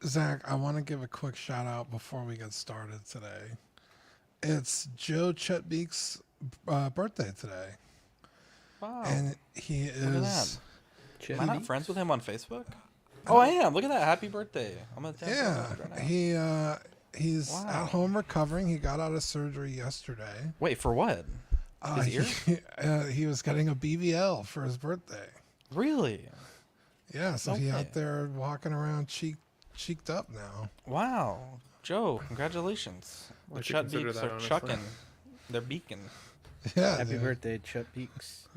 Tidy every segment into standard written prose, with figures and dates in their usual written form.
Zach, I want to give a quick shout out before we get started today. It's Joe Chetbeek's birthday today. Wow. And he Look at that. is... Am I not friends with him on Facebook? Oh, I am. Look at that. Happy birthday. I'm going to tell Yeah, right he's at home recovering. He got out of surgery yesterday. Wait, for what? His ear? He was getting a BBL for his birthday. Really? Yeah, so he out there walking around cheeked up now. Wow. Joe, congratulations. The Chut Beaks are chucking. They're beaking. Yeah. Happy birthday, Chut Beaks.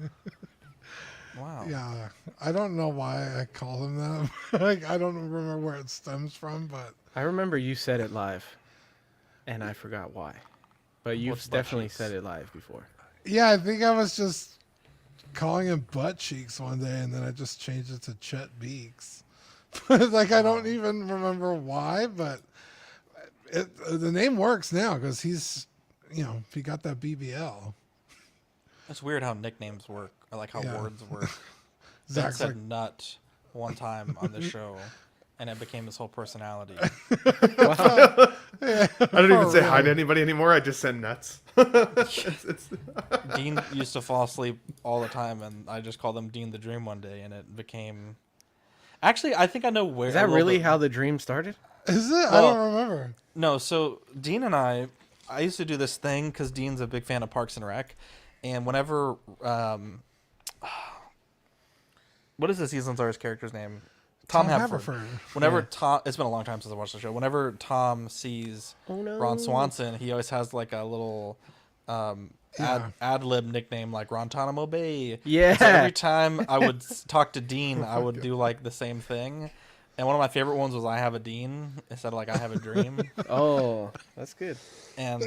Wow. Yeah, I don't know why I call him that. Like, I don't remember where it stems from, but I remember you said it live, and I forgot why. But you've definitely said it live before. Yeah, I think I was just calling him butt cheeks one day, and then I just changed it to Chet Beaks. Like, I don't even remember why, but the name works now because he's, he got that BBL. It's weird how nicknames work, or like how words work. Zach said nut one time on the show, and it became his whole personality. I don't even say hi to anybody anymore. I just send nuts. Dean used to fall asleep all the time, and I just called him Dean the Dream one day, and it became... Actually, I think I know where... Is that really how the dream started? Is it? Well, I don't remember. No, so Dean and I used to do this thing, because Dean's a big fan of Parks and Rec, and whenever... what is the season stars character's name? Tom Haverford. Whenever Tom, it's been a long time since I watched the show. Whenever Tom sees Ron Swanson, he always has like a little ad lib nickname like Rontanamo Bay. Yeah. So every time I would talk to Dean, I would do like the same thing. And one of my favorite ones was I have a Dean instead of like I have a dream. Oh, that's good. And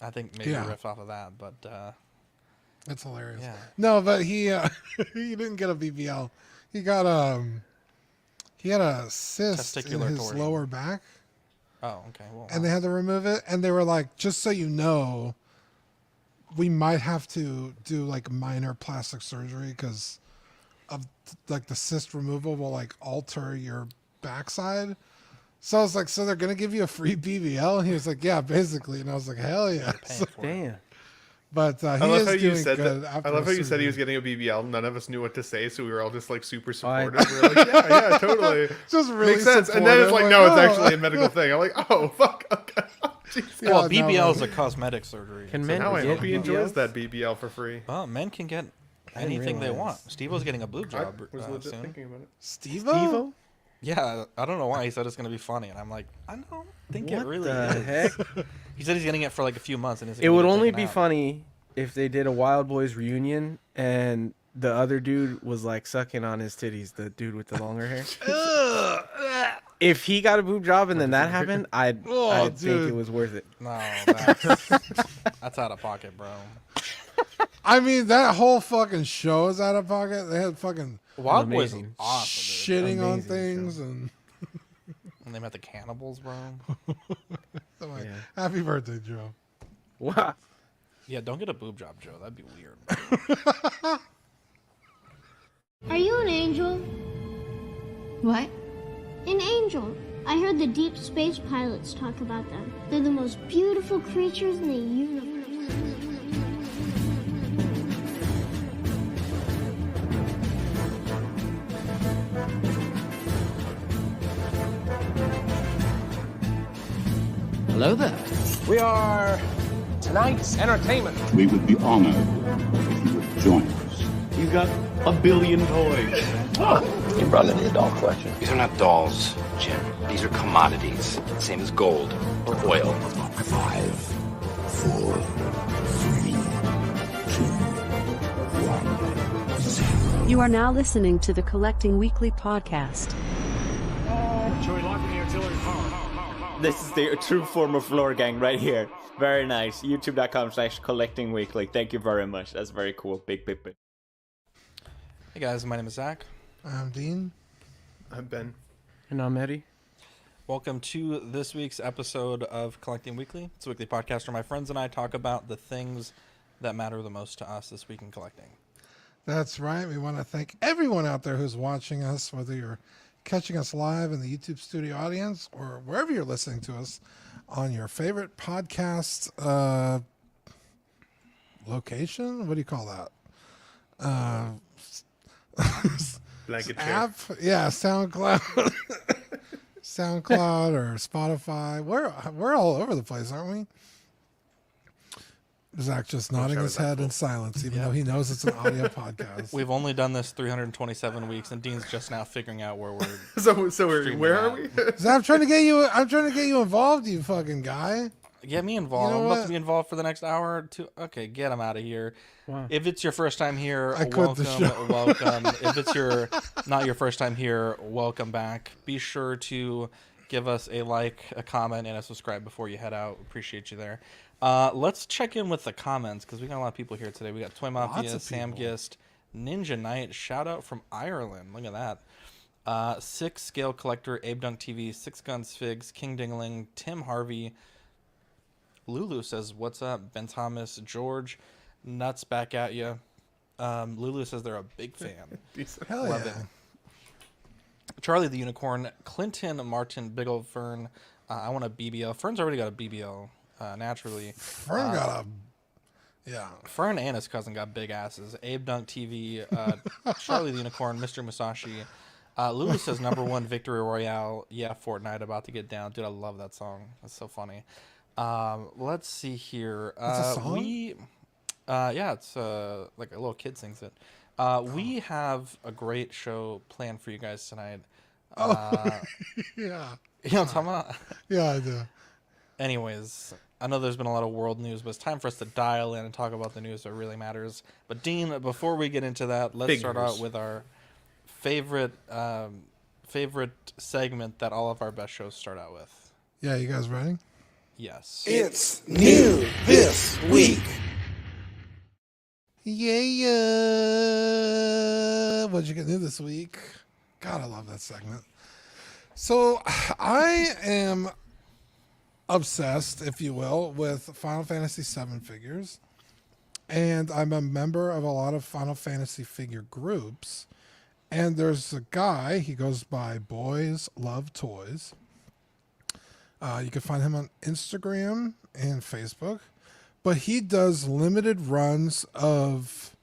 I think maybe riff off of that, but that's hilarious. Yeah. No, but he he didn't get a BBL. He got he had a cyst in his lower back. Oh, okay. Well, and they had to remove it, and they were like, just so you know, we might have to do like minor plastic surgery because of like the cyst removal will like alter your backside. So I was like, so they're gonna give you a free BBL? And he was like, yeah, basically. And I was like, hell yeah. Damn. But he is doing good. I love how you said he was getting a BBL. None of us knew what to say, so we were all just like super supportive. We were like, yeah, totally. Just really makes sense. And then it's like, no, it's actually a medical thing. I'm like, oh, fuck. Okay. Yeah, well, BBL is a cosmetic surgery. Now I hope he enjoys that BBL for free. Well, men can get anything they want. Steve-O's getting a boob job I was legit soon. thinking about it. Steve-O? Yeah, I don't know why he said it's going to be funny, and I'm like, I don't think it really is. Heck? He said he's getting it for like a few months, and it would only be funny if they did a Wild Boys reunion and the other dude was like sucking on his titties, the dude with the longer hair. If he got a boob job and then that happened, I'd think it was worth it. No, that's out of pocket, bro. I mean, that whole fucking show is out of pocket. They had fucking Wild Boys is awesome, shitting on things and they met the cannibals, bro. So like, happy birthday, Joe. Wow. Yeah, don't get a boob job, Joe. That'd be weird. Are you an angel? What? An angel. I heard the deep space pilots talk about them. They're the most beautiful creatures in the universe. Hello there. We are tonight's entertainment. We would be honored if you would join us. You got a billion toys. You brought in the doll collection. These are not dolls, Jim. These are commodities. Same as gold or oil. 5, 4, 3, 2, 1, 0. You are now listening to the Collecting Weekly podcast. Joey, locking the artillery power. This is the true form of floor gang right here. Very nice. YouTube.com/collectingweekly. Thank you very much. That's very cool. Big. Hey guys, my name is Zach. I'm Dean. I'm Ben. And I'm Eddie. Welcome to this week's episode of Collecting Weekly. It's a weekly podcast where my friends and I talk about the things that matter the most to us this week in collecting. That's right. We want to thank everyone out there who's watching us, whether you're catching us live in the YouTube studio audience or wherever you're listening to us on your favorite podcast location. What do you call that? Blanket chair. App? Yeah, SoundCloud. SoundCloud or Spotify. We're all over the place, aren't we? Zach just nodding his head in silence, even though he knows it's an audio podcast. We've only done this 327 weeks, and Dean's just now figuring out where we're. Where are we? So I'm trying to get you involved, you fucking guy. Get me involved. You know I'm about what? to be involved for the next hour or two. Okay, get him out of here. Wow. If it's your first time here, I quit the show. welcome. If it's not your first time here, welcome back. Be sure to give us a like, a comment, and a subscribe before you head out. Appreciate you there. Let's check in with the comments because we got a lot of people here today. We got Toy Mafia, Sam Gist, Ninja Knight, shout out from Ireland. Look at that. Six Scale Collector, Abe Dunk TV, Six Guns Figs, King Dingling, Tim Harvey. Lulu says, "What's up?" Ben Thomas, George, Nuts back at you. Lulu says they're a big fan. Hell Love yeah. it. Charlie the Unicorn, Clinton Martin, Big Old Fern. I want a BBL. Fern's already got a BBL naturally. Fern got a. Yeah. Fern and his cousin got big asses. Abe Dunk TV, Charlie the Unicorn, Mr. Musashi. Lulu says #1 Victory Royale. Yeah, Fortnite about to get down. Dude, I love that song. That's so funny. Let's see here. It's a song? Yeah, it's like a little kid sings it. We have a great show planned for you guys tonight. Yeah. You know what I'm talking about? Yeah, I do. Anyways, I know there's been a lot of world news, but it's time for us to dial in and talk about the news that really matters. But Dean, before we get into that, let's start out with our favorite segment that all of our best shows start out with. Yeah, you guys ready? Yes. It's new this week. Yeah. What'd you get new this week? God, I love that segment. So I am obsessed, if you will, with Final Fantasy VII figures. And I'm a member of a lot of Final Fantasy figure groups. And there's a guy, he goes by Boys Love Toys. You can find him on Instagram and Facebook. But he does limited runs of,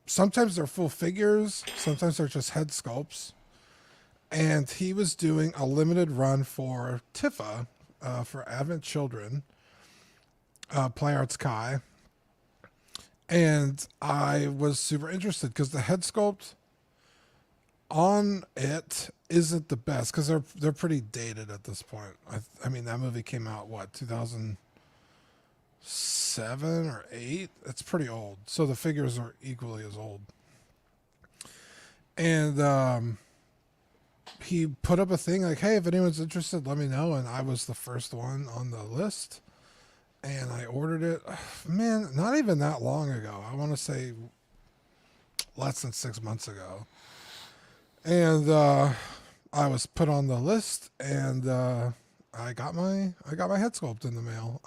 sometimes they're full figures, sometimes they're just head sculpts. And he was doing a limited run for Tifa, for Advent Children, Play Arts Kai. And I was super interested because the head sculpt on it isn't the best because they're pretty dated at this point. I mean, that movie came out, 2007 or 8? It's pretty old. So the figures are equally as old. And he put up a thing like, hey, if anyone's interested, let me know. And I was the first one on the list. And I ordered it, man, not even that long ago. I want to say less than 6 months ago. And I was put on the list, and I got my head sculpt in the mail.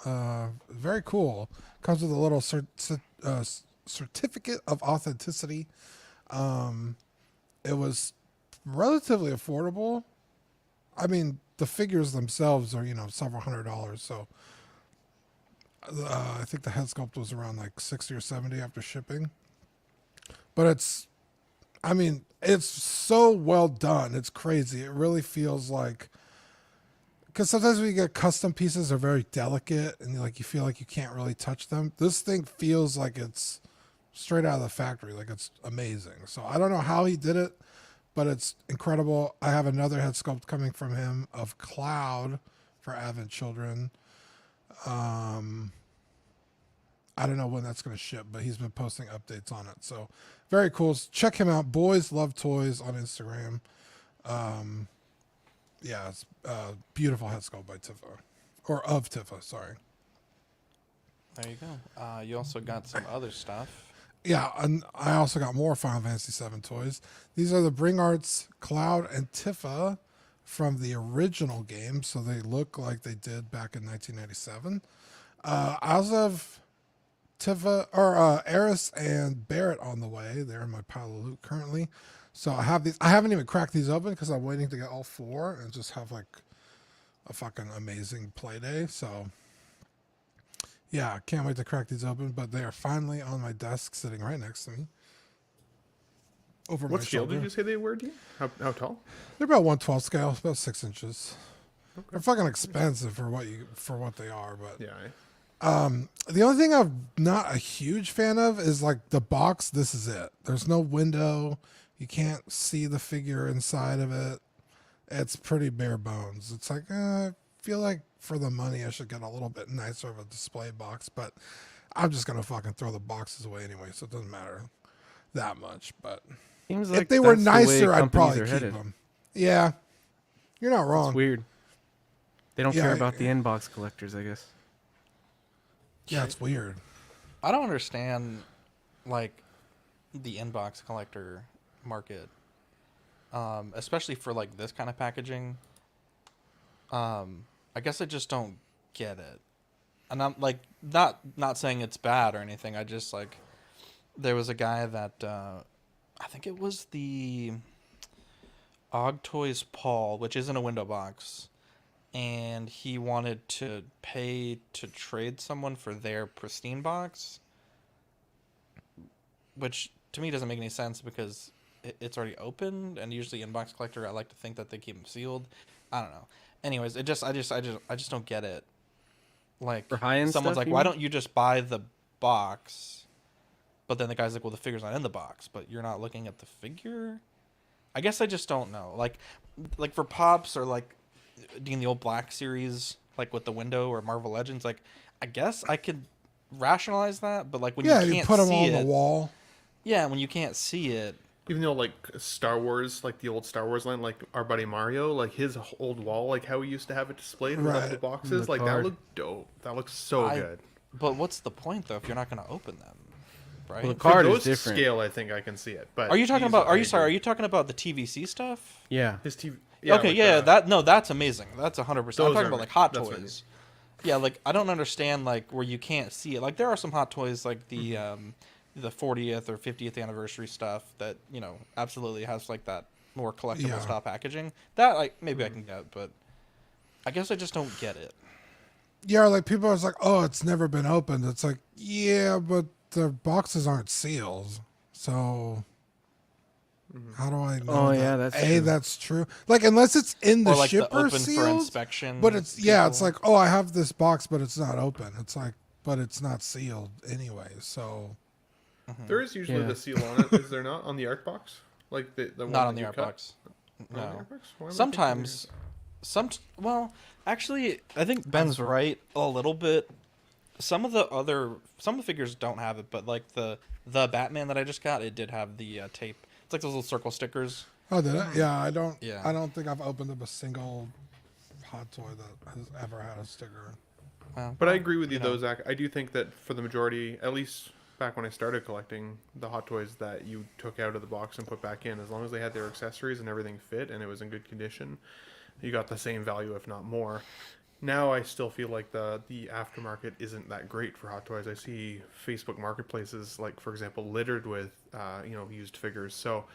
Very cool. Comes with a little certificate of authenticity. It was relatively affordable. I mean, the figures themselves are, several $100s. So I think the head sculpt was around like 60 or 70 after shipping. But it's so well done. It's crazy. It really feels like, because sometimes when you get custom pieces, they're very delicate and you feel like you can't really touch them. This thing feels like it's straight out of the factory. Like it's amazing. So I don't know how he did it, but it's incredible. I have another head sculpt coming from him of Cloud for Advent Children. I don't know when that's going to ship, but he's been posting updates on it. So very cool. Check him out. Boys Love Toys on Instagram. Yeah, it's beautiful head sculpt by Tifa, or of Tifa. Sorry. There you go. You also got some other stuff. Yeah, and I also got more Final Fantasy VII toys. These are the Bring Arts Cloud and Tifa from the original game, so they look like they did back in 1997. I also have Tifa or Eris and Barrett on the way. They're in my pile of loot currently. So I have these. I haven't even cracked these open because I'm waiting to get all 4 and just have like a fucking amazing play day. So yeah, can't wait to crack these open. But they are finally on my desk, sitting right next to me. Over what my scale shoulder. did you say they were, Dean? How tall? They're about 1/12 scale, about 6 inches. Okay. They're fucking expensive for what they are, but yeah. The only thing I'm not a huge fan of is like the box. This is it. There's no window. You can't see the figure inside of it. It's pretty bare bones. It's like I feel like for the money I should get a little bit nicer of a display box, but I'm just gonna fucking throw the boxes away anyway, so it doesn't matter that much. But Seems like if they were that's the way nicer, I'd companies probably are keep headed. them. Yeah, you're not wrong. It's weird. They don't Yeah, care about the inbox collectors, I guess. Yeah, it's weird. I don't understand, like, the inbox collector market, especially for like this kind of packaging. I guess I just don't get it, and I'm like not saying it's bad or anything. I just like there was a guy that I think it was the Hot Toys Paul, which isn't a window box. And he wanted to pay to trade someone for their pristine box, which to me doesn't make any sense because it's already opened, and usually inbox collector, I like to think that they keep them sealed. I don't know. Anyways, I just don't get it. Like, for high-end someone's stuff, like, why don't you just buy the box? But then the guy's like, well, the figure's not in the box, but you're not looking at the figure. I guess I just don't know. Like for Pops or like doing the old Black series, like with the window or Marvel Legends, like I guess I could rationalize that, but like when you can't put them see on the wall. Yeah, when you can't see it. Even though like Star Wars, like the old Star Wars line, like our buddy Mario, like his old wall, like how he used to have it displayed with Right. the boxes, like that looked dope. That looks so good. But what's the point though if you're not going to open them? Right? Well, the card For is different. Scale, I think I can see it. But are you talking about? Are you talking about the TVC stuff? Yeah. His TV. Yeah, okay, like yeah, that's amazing. That's 100%. I'm talking are- about like Hot that's what Toys. Yeah, like I don't understand like where you can't see it. Like there are some Hot Toys like the 40th or 50th anniversary stuff that, you know, absolutely has like that more collectible style packaging. That like maybe I can get, but I guess I just don't get it. Yeah, like people are like, oh, it's never been opened. It's like, yeah, but the boxes aren't sealed. So how do I know? Oh, that? yeah, that's true. That's true. Like unless it's in the Or, like, the shipper open for sealed, inspection but it's it's people. like, oh, I have this box, but it's not open. It's like, but it's not sealed anyway. So There is usually the seal on it, is there not, on the art box? Like the one Not on that the you art cut? box. Not on the No. art box? Why am I Sometimes, well, actually, I think Ben's right a little bit. Some of the figures don't have it, but like the Batman that I just got, it did have the tape. It's like those little circle stickers. oh, did it? Yeah, I don't. Yeah. I don't think I've opened up a single Hot Toy that has ever had a sticker. Well, But I agree with you though, Zach. I do think that for the majority, at least back when I started collecting, the Hot Toys that you took out of the box and put back in, as long as they had their accessories and everything fit and it was in good condition, you got the same value, if not more. Now I still feel like the aftermarket isn't that great for Hot Toys. I see Facebook marketplaces, like for example, littered with used figures. So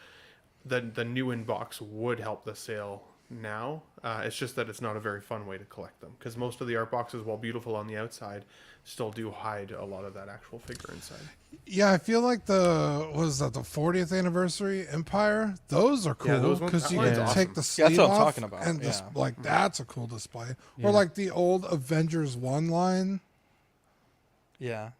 the new inbox would help the sale now. It's just that it's not a very fun way to collect them, because most of the art boxes, while beautiful on the outside, still do hide a lot of that actual figure inside. Yeah, I feel like the 40th anniversary Empire. Those are Yeah, cool those ones- because that you one's can awesome. take the That's sleeve what I'm off talking about, and yeah. like that's a cool display. Yeah. Or like the old Avengers 1 line. Yeah.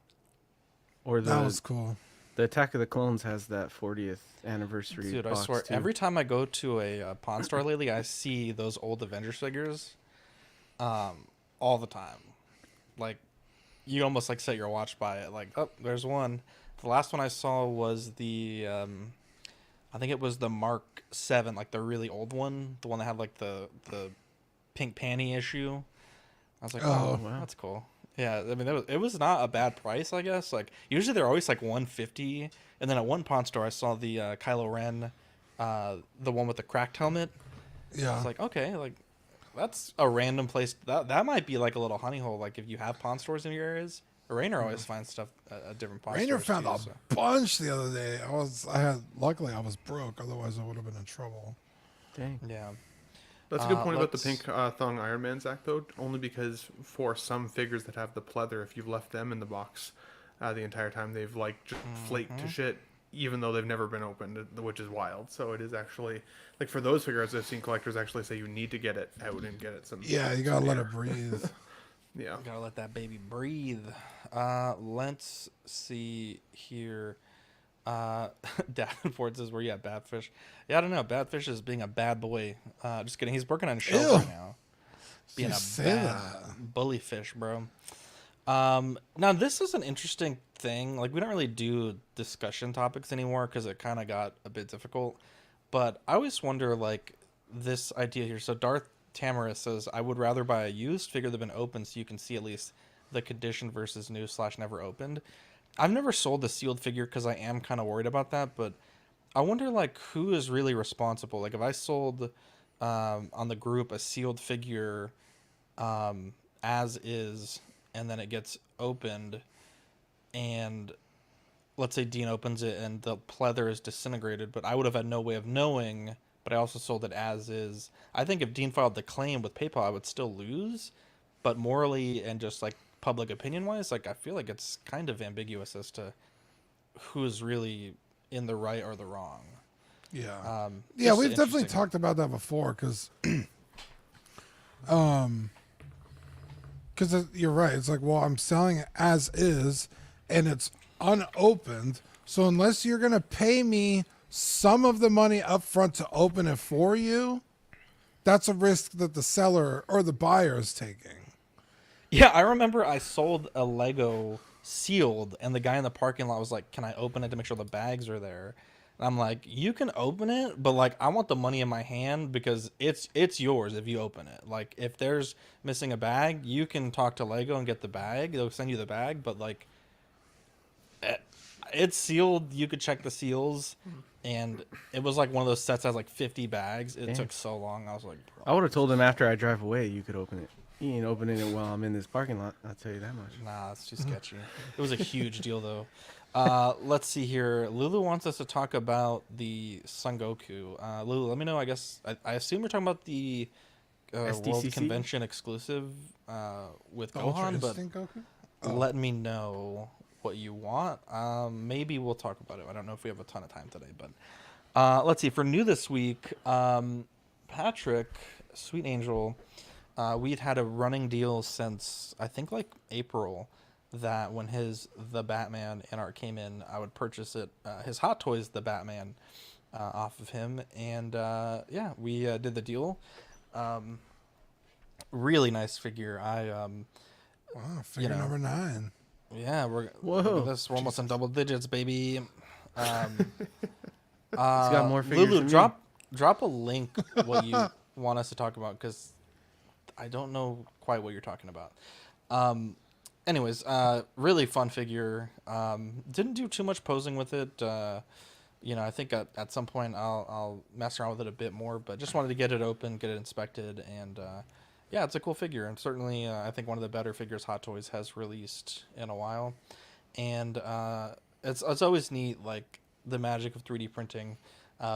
Or That was cool. The Attack of the Clones has that 40th anniversary. Dude, I box swear, too. every time I go to a pawn store lately, I see those old Avengers figures all the time. Like, you almost like set your watch by it. Like, oh, there's one. The last one I saw was the, I think it was the Mark 7, like the really old one. The one that had like the pink panty issue. I was like, oh, wow. that's cool. Yeah, I mean, it was not a bad price, I guess. Like, usually they're always like $150. And then at one pawn store, I saw the Kylo Ren, the one with the cracked helmet. Yeah. It's like, okay, like, that's a random place. That might be like a little honey hole. Like, if you have pawn stores in your areas, Rainer always finds stuff at different post Rainer stores, found too, a so. bunch the other day. Luckily I was broke, otherwise I would have been in trouble. Dang. Yeah. That's a good point about the pink thong Iron Man, Zach, though, only because for some figures that have the pleather, if you've left them in the box the entire time, they've like just flaked to shit, even though they've never been opened, which is wild. So it is actually, like for those figures, I've seen collectors actually say you need to get it out and get it some. Yeah, you gotta let it breathe. Yeah. You gotta let that baby breathe. Let's see here. Davenport says, where you at, Badfish? Yeah, I don't know. Badfish is being a bad boy. Just kidding. He's working on shelves right now. Being a bad bully fish, bro. Now, this is an interesting thing. Like, we don't really do discussion topics anymore because it kind of got a bit difficult. But I always wonder, like, this idea here. So Darth Tamara says, I would rather buy a used figure that's been opened so you can see at least the condition versus new / never opened. I've never sold a sealed figure because I am kind of worried about that, but I wonder, like, who is really responsible? Like, if I sold on the group a sealed figure as is, and then it gets opened, and let's say Dean opens it and the pleather is disintegrated, but I would have had no way of knowing, but I also sold it as is. I think if Dean filed the claim with PayPal, I would still lose, but morally and just, like, public opinion wise, like, I feel like it's kind of ambiguous as to who's really in the right or the wrong. Yeah. Yeah, we've definitely talked about that before because you're right. It's like, well, I'm selling it as is and it's unopened. So unless you're going to pay me some of the money up front to open it for you, that's a risk that the seller or the buyer is taking. Yeah, I remember I sold a Lego sealed, and the guy in the parking lot was like, can I open it to make sure the bags are there? And I'm like, you can open it, but, like, I want the money in my hand because it's yours if you open it. Like, if there's missing a bag, you can talk to Lego and get the bag. They'll send you the bag, but, like, it's sealed. You could check the seals, and it was, like, one of those sets that has, like, 50 bags. It took so long. I was like, bro. I would have told him after I drive away you could open it. He ain't opening it while I'm in this parking lot. I'll tell you that much. Nah, it's too sketchy. It was a huge deal, though. Let's see here. Lulu wants us to talk about the Son Goku. Lulu, let me know. I guess I assume you're talking about the World Convention exclusive with Gohan, but let me know what you want. Maybe we'll talk about it. I don't know if we have a ton of time today, but let's see. For new this week, Patrick, Sweet Angel. We'd had a running deal since, I think, like April, that when The Batman in art came in, I would purchase it, his Hot Toys The Batman, off of him. And, yeah, we did the deal. Really nice figure. Wow, figure number 9. Yeah, we're almost in double digits, baby. He's got more figures. Lulu, drop a link what you want us to talk about, because I don't know quite what you're talking about. Anyways, really fun figure. Didn't do too much posing with it. I think at some point I'll mess around with it a bit more, but just wanted to get it open, get it inspected, and yeah, it's a cool figure. And certainly I think one of the better figures Hot Toys has released in a while. And it's always neat, like the magic of 3D printing,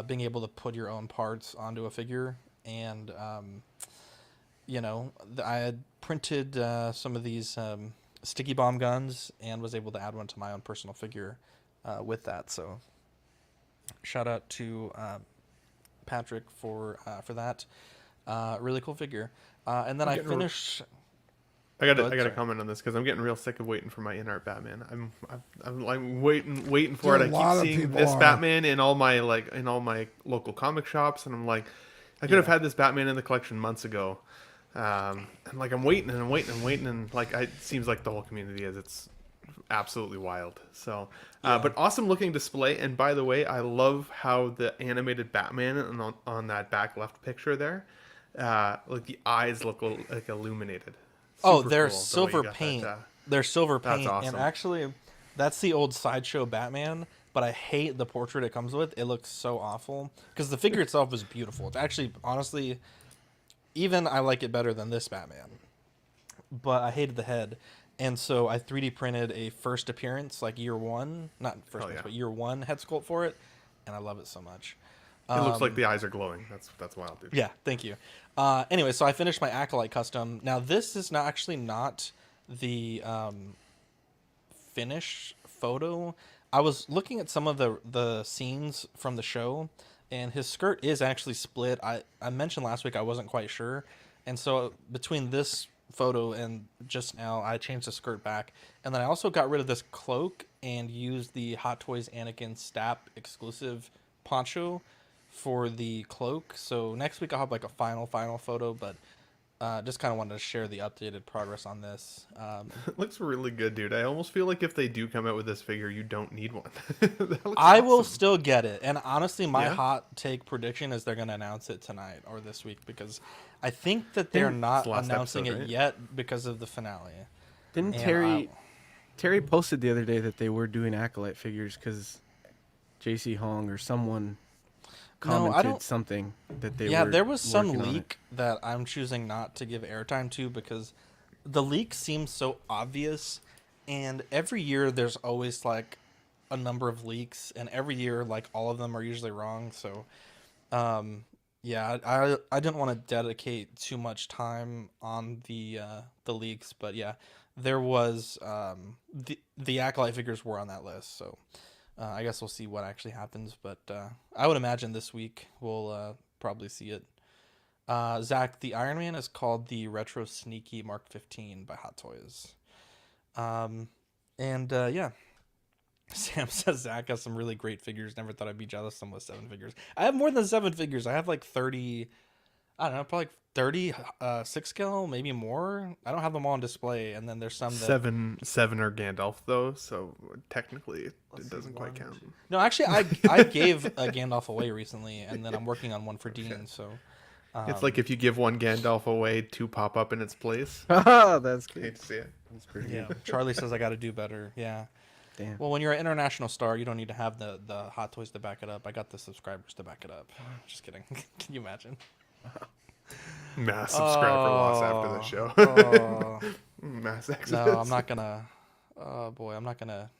being able to put your own parts onto a figure. And I had printed some of these sticky bomb guns and was able to add one to my own personal figure with that. So shout out to Patrick for that. Really cool figure. And then I finished. I got to comment on this because I'm getting real sick of waiting for my in-art Batman. I'm waiting for it. I keep seeing this Batman in all my local comic shops, and I'm like, I could have had this Batman in the collection months ago. And like I'm waiting, and like it seems like the whole community is. It's absolutely wild. So, but awesome looking display. And by the way, I love how the animated Batman on that back left picture there, like the eyes look like illuminated. Super they're cool, silver paint. They're silver paint, awesome. And actually, that's the old Sideshow Batman. But I hate the portrait it comes with. It looks so awful because the figure itself is beautiful. It's actually, honestly, even I like it better than this Batman. But I hated the head. And so I 3D printed a first appearance, like year one, not first appearance, but year one head sculpt for it, and I love it so much. It looks like the eyes are glowing. That's wild, dude. Yeah, thank you. Anyway, so I finished my Acolyte custom. Now this is not the finished photo. I was looking at some of the scenes from the show, and his skirt is actually split. I mentioned last week I wasn't quite sure, and so between this photo and just now, I changed the skirt back, and then I also got rid of this cloak and used the Hot Toys Anakin Stap exclusive poncho for the cloak. So next week I'll have like a final photo, but just kind of wanted to share the updated progress on this. It looks really good, dude. I almost feel like if they do come out with this figure, you don't need one. I will still get it. And honestly, my hot take prediction is they're going to announce it tonight or this week, because I think that they're not announcing it yet because of the finale. Didn't Terry posted the other day that they were doing Acolyte figures because JC Hong or someone commented something that they were. Yeah, there was some leak that I'm choosing not to give airtime to because the leak seems so obvious, and every year there's always like a number of leaks, and every year like all of them are usually wrong. So yeah, I didn't want to dedicate too much time on the leaks, but yeah, there was the Acolyte figures were on that list, so I guess we'll see what actually happens, but I would imagine this week we'll probably see it. Zach, the Iron Man is called the Retro Sneaky Mark 15 by Hot Toys. Yeah. Sam says Zach has some really great figures. Never thought I'd be jealous. Some with 7 figures. I have more than 7 figures. I have like 30, I don't know, probably 30 6 scale, maybe more. I don't have them all on display, and then there's some that... seven are Gandalf though, so technically it doesn't quite count. No, actually, I gave a Gandalf away recently, and then I'm working on one for Dean. So it's like if you give one Gandalf away, 2 pop up in its place. Oh, that's good. Hate to see it. That's pretty good. good. Charlie says I got to do better. Yeah. Damn. Well, when you're an international star, you don't need to have the Hot Toys to back it up. I got the subscribers to back it up. Just kidding. Can you imagine? Mass subscriber loss after the show. Mass exodus. No, I'm not gonna. Oh boy, I'm not gonna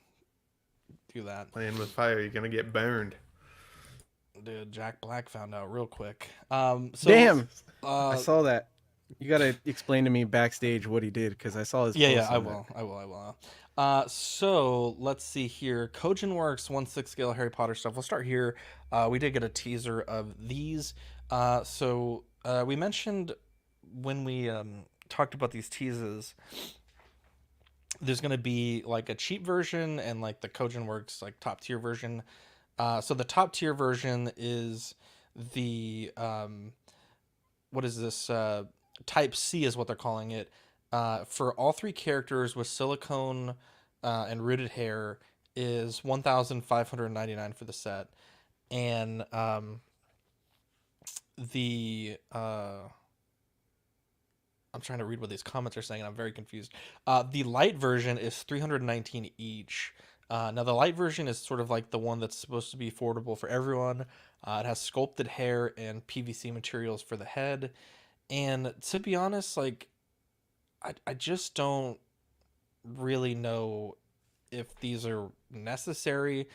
do that. Playing with fire, you're gonna get burned. Dude, Jack Black found out real quick. Damn, I saw that. You gotta explain to me backstage what he did because I saw his. Yeah, I will. So let's see here. Kojin Works 1/6 scale Harry Potter stuff. We'll start here. We did get a teaser of these. We mentioned when we talked about these teases, there's going to be like a cheap version and like the Kojin Works like top tier version. So the top tier version is the what is this? Type C is what they're calling it. For all 3 characters with silicone and rooted hair is $1,599 for the set, and I'm trying to read what these comments are saying, and I'm very confused. The light version is $319 each. Now the light version is sort of like the one that's supposed to be affordable for everyone. It has sculpted hair and PVC materials for the head, and to be honest, like I just don't really know if these are necessary,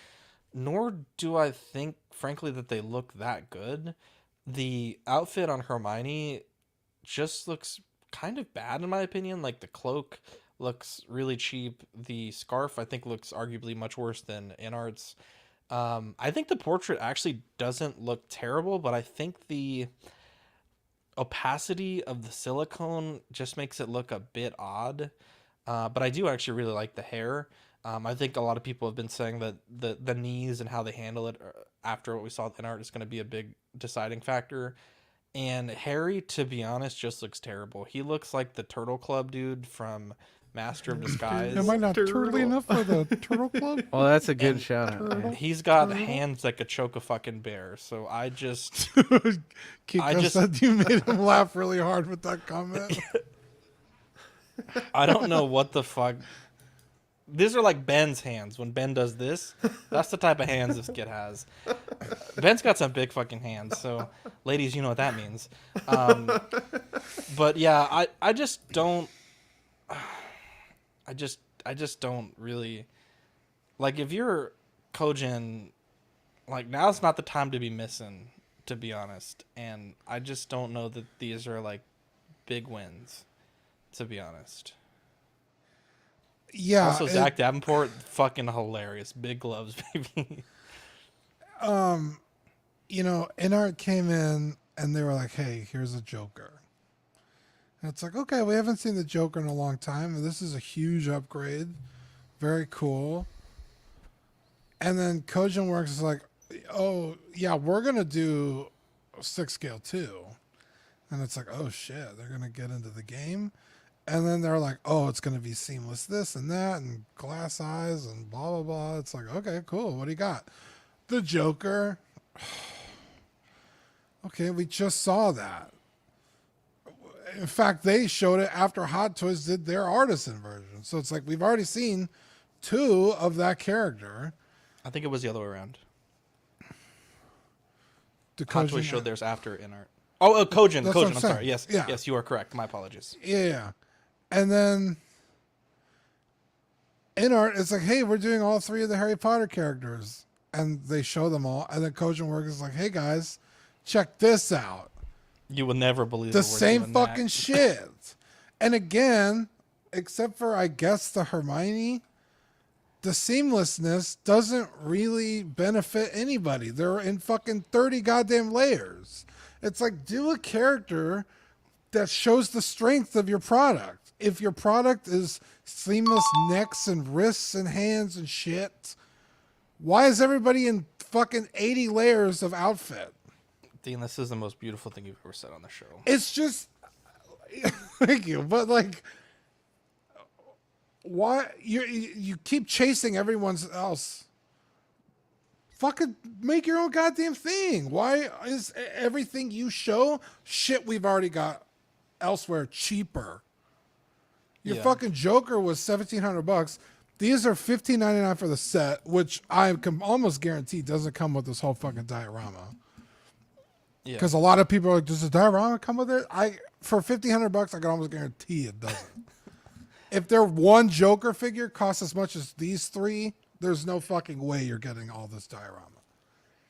nor do I think, frankly, that they look that good. The outfit on Hermione just looks kind of bad, in my opinion. Like, the cloak looks really cheap. The scarf, I think, looks arguably much worse than Inart's. I think the portrait actually doesn't look terrible, but I think the opacity of the silicone just makes it look a bit odd. But I do actually really like the hair. I think a lot of people have been saying that the knees and how they handle it after what we saw in art is going to be a big deciding factor. And Harry, to be honest, just looks terrible. He looks like the Turtle Club dude from Master of Disguise. Am I not turtly enough for the Turtle Club? Oh, that's a good shout. He's got hands that could choke a fucking bear. So I just... Kiko said you made him laugh really hard with that comment. I don't know what the fuck... These are like Ben's hands. When Ben does this, that's the type of hands this kid has. Ben's got some big fucking hands, so ladies, you know what that means. But yeah, I just don't... I just don't really like if you're Kojin, like now's not the time to be missing, to be honest. And I just don't know that these are like big wins, to be honest. Yeah. Also, Zach Davenport, fucking hilarious. Big gloves, baby. You know, InArt came in and they were like, "Hey, here's a Joker." And it's like, okay, we haven't seen the Joker in a long time, and this is a huge upgrade. Very cool. And then Kojin Works is like, oh, yeah, we're going to do 6 scale too. And it's like, oh, shit, they're going to get into the game. And then they're like, oh, it's going to be seamless this and that and glass eyes and blah, blah, blah. It's like, okay, cool. What do you got? The Joker. Okay, we just saw that. In fact, they showed it after Hot Toys did their artisan version. So it's like we've already seen 2 of that character. I think it was the other way around. Hot Toys showed theirs after InArt. Oh, Kojin. That's I'm sorry. Yes, yeah. Yes, you are correct. My apologies. Yeah. And then InArt, it's like, hey, we're doing all 3 of the Harry Potter characters. And they show them all. And then Kojin Works is like, hey, guys, check this out. You will never believe the same fucking shit. And again, except for I guess the Hermione, the seamlessness doesn't really benefit anybody. They're in fucking 30 goddamn layers. It's like, do a character that shows the strength of your product. If your product is seamless necks and wrists and hands and shit, why is everybody in fucking 80 layers of outfit? Dean, this is the most beautiful thing you've ever said on the show. It's just, thank you, but like, why you keep chasing everyone else? Fucking make your own goddamn thing. Why is everything you show shit we've already got elsewhere cheaper? Your fucking Joker was $1,700. These are $15.99 for the set, which I can almost guarantee doesn't come with this whole fucking diorama. Because a lot of people are like, does the diorama come with it? For $1,500, I can almost guarantee it doesn't. If their one Joker figure costs as much as these 3, there's no fucking way you're getting all this diorama.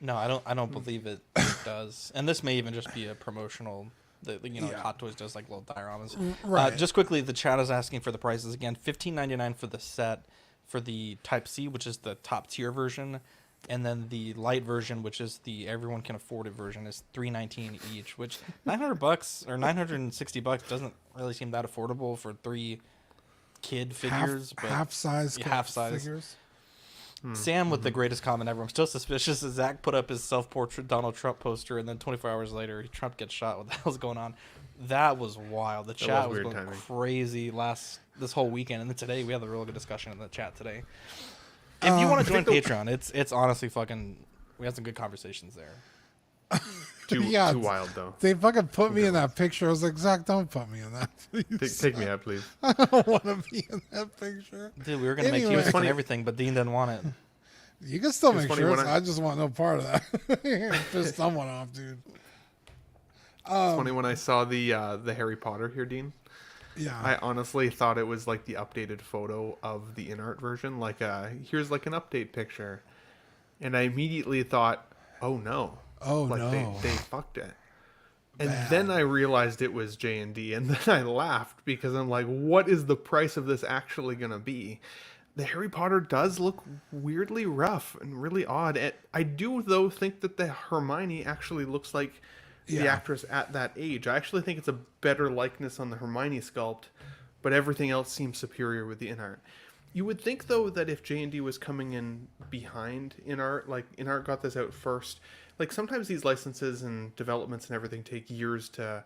No, I don't believe it does. And this may even just be a promotional. Hot Toys does like little dioramas. Right. Just quickly, the chat is asking for the prices again. $15.99 for the set for the Type C, which is the top tier version. And then the light version, which is the everyone can afford it version, is $319 each, which $900 or $960 doesn't really seem that affordable for 3 kid figures. Half size figures. Sam with the greatest comment ever. I'm still suspicious that Zach put up his self-portrait Donald Trump poster, and then 24 hours later, Trump gets shot. What the hell's going on? That was wild. The chat was going crazy this whole weekend, and then today we had a real good discussion in the chat today. If you want to join Patreon, it's honestly fucking. We had some good conversations there. Too wild though. They fucking put me in that picture. I was like, Zach, don't put me in that. Please. Take me out, please. I don't want to be in that picture. Dude, we were gonna make shirts and everything, but Dean didn't want it. You can still make shirts. I just want no part of that. Piss someone off, dude. It's funny when I saw the Harry Potter here, Dean. Yeah. I honestly thought it was like the updated photo of the InArt version. Like, here's like an update picture. And I immediately thought, oh no. Oh like no. They fucked it. And then I realized it was J&D. And then I laughed because I'm like, what is the price of this actually going to be? The Harry Potter does look weirdly rough and really odd. I do, though, think that the Hermione actually looks like the actress at that age. I actually think it's a better likeness on the Hermione sculpt, but everything else seems superior with the InArt. You would think, though, that if J&D was coming in behind InArt, like InArt got this out first, like sometimes these licenses and developments and everything take years to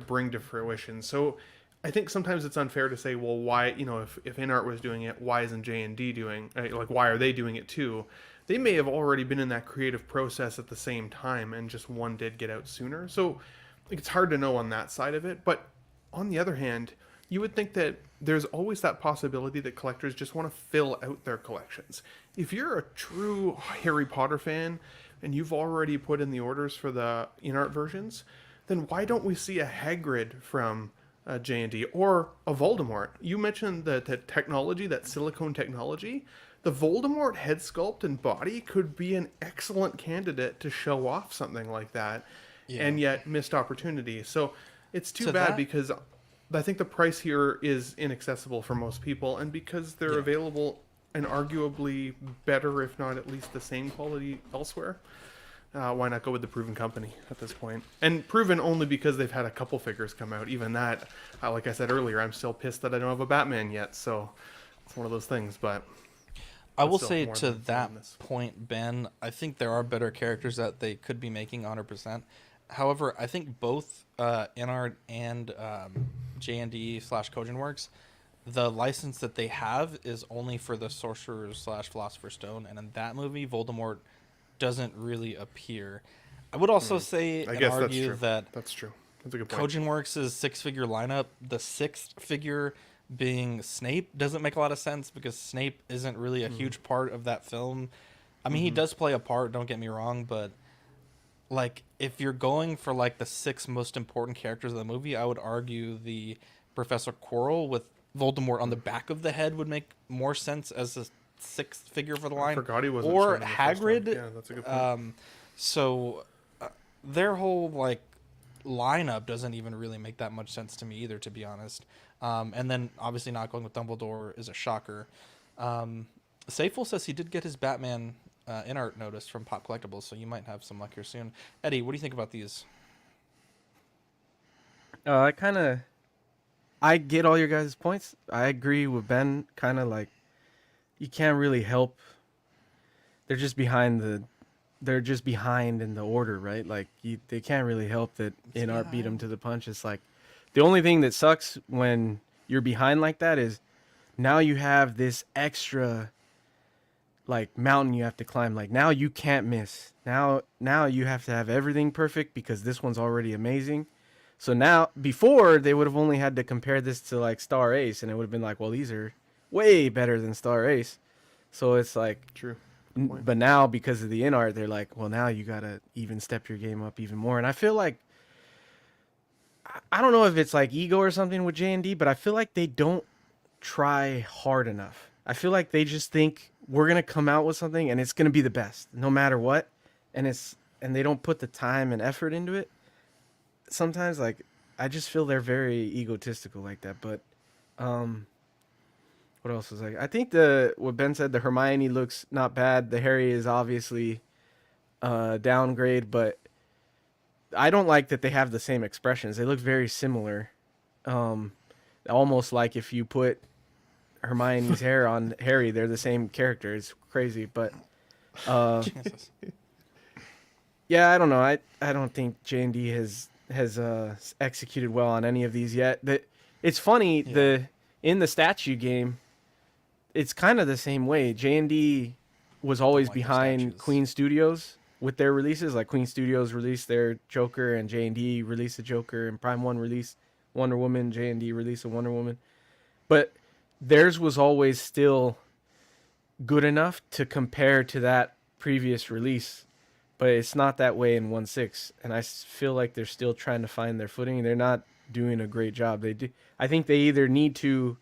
bring to fruition. So I think sometimes it's unfair to say, well, why, if InArt was doing it, why isn't J&D doing, like, why are they doing it too? They may have already been in that creative process at the same time, and just one did get out sooner. So it's hard to know on that side of it. But on the other hand, you would think that there's always that possibility that collectors just want to fill out their collections. If you're a true Harry Potter fan and you've already put in the orders for the InArt versions, then why don't we see a Hagrid from J&D, or a Voldemort. You mentioned that technology, that silicone technology. The Voldemort head sculpt and body could be an excellent candidate to show off something like that, and yet missed opportunity. So it's too bad because I think the price here is inaccessible for most people, and because they're available and arguably better, if not at least the same quality elsewhere, why not go with the Proven company at this point? And Proven only because they've had a couple figures come out. Even that, like I said earlier, I'm still pissed that I don't have a Batman yet, so it's one of those things, but... I will say to that point, Ben, I think there are better characters that they could be making 100%. However, I think both InArt and J&D/Kojin Works, the license that they have is only for the Sorcerer/Philosopher's Stone, and in that movie, Voldemort doesn't really appear. I would also say and argue that's true. That's a good point. Kojin Works' 6-figure lineup, the 6th figure being Snape, doesn't make a lot of sense because Snape isn't really a huge part of that film. I mean, he does play a part, don't get me wrong, but like if you're going for like the 6 most important characters of the movie, I would argue the Professor Quirrell with Voldemort on the back of the head would make more sense as the 6th figure for the line. I forgot he wasn't or shown in the first Hagrid. one. Yeah, that's a good point. So their whole like lineup doesn't even really make that much sense to me either, to be honest. And then obviously not going with Dumbledore is a shocker. Seyful says he did get his Batman InArt notice from Pop Collectibles, so you might have some luck here soon. Eddie, what do you think about these? I get all your guys' points. I agree with Ben. Kind of like you can't really help. They're just behind in the order, right? Like they can't really help that InArt beat them to the punch. It's like the only thing that sucks when you're behind like that is now you have this extra like mountain you have to climb. Like now you can't miss. Now you have to have everything perfect because this one's already amazing. So now before they would have only had to compare this to like Star Ace, and it would have been like, well, these are way better than Star Ace. So it's like true. But now because of the InArt, they're like, well, now you gotta even step your game up even more. And I feel like I don't know if it's like ego or something with J&D, but I feel like they don't try hard enough. I feel like they just think we're gonna come out with something and it's gonna be the best no matter what, and they don't put the time and effort into it. Sometimes like I just feel they're very egotistical like that. But what else was I think what Ben said, the Hermione looks not bad. The Harry is obviously downgrade, but I don't like that they have the same expressions. They look very similar. Almost like if you put Hermione's hair on Harry, they're the same character. It's crazy, but yeah, I don't know. I don't think J&D has executed well on any of these yet. It's funny, in the statue game, it's kind of the same way. J&D was always behind Queen Studios with their releases. Like Queen Studios released their Joker, and J&D released a Joker, and Prime 1 released Wonder Woman, J&D released a Wonder Woman. But theirs was always still good enough to compare to that previous release. But it's not that way in 1/6, and I feel like they're still trying to find their footing. They're not doing a great job. I think they either need to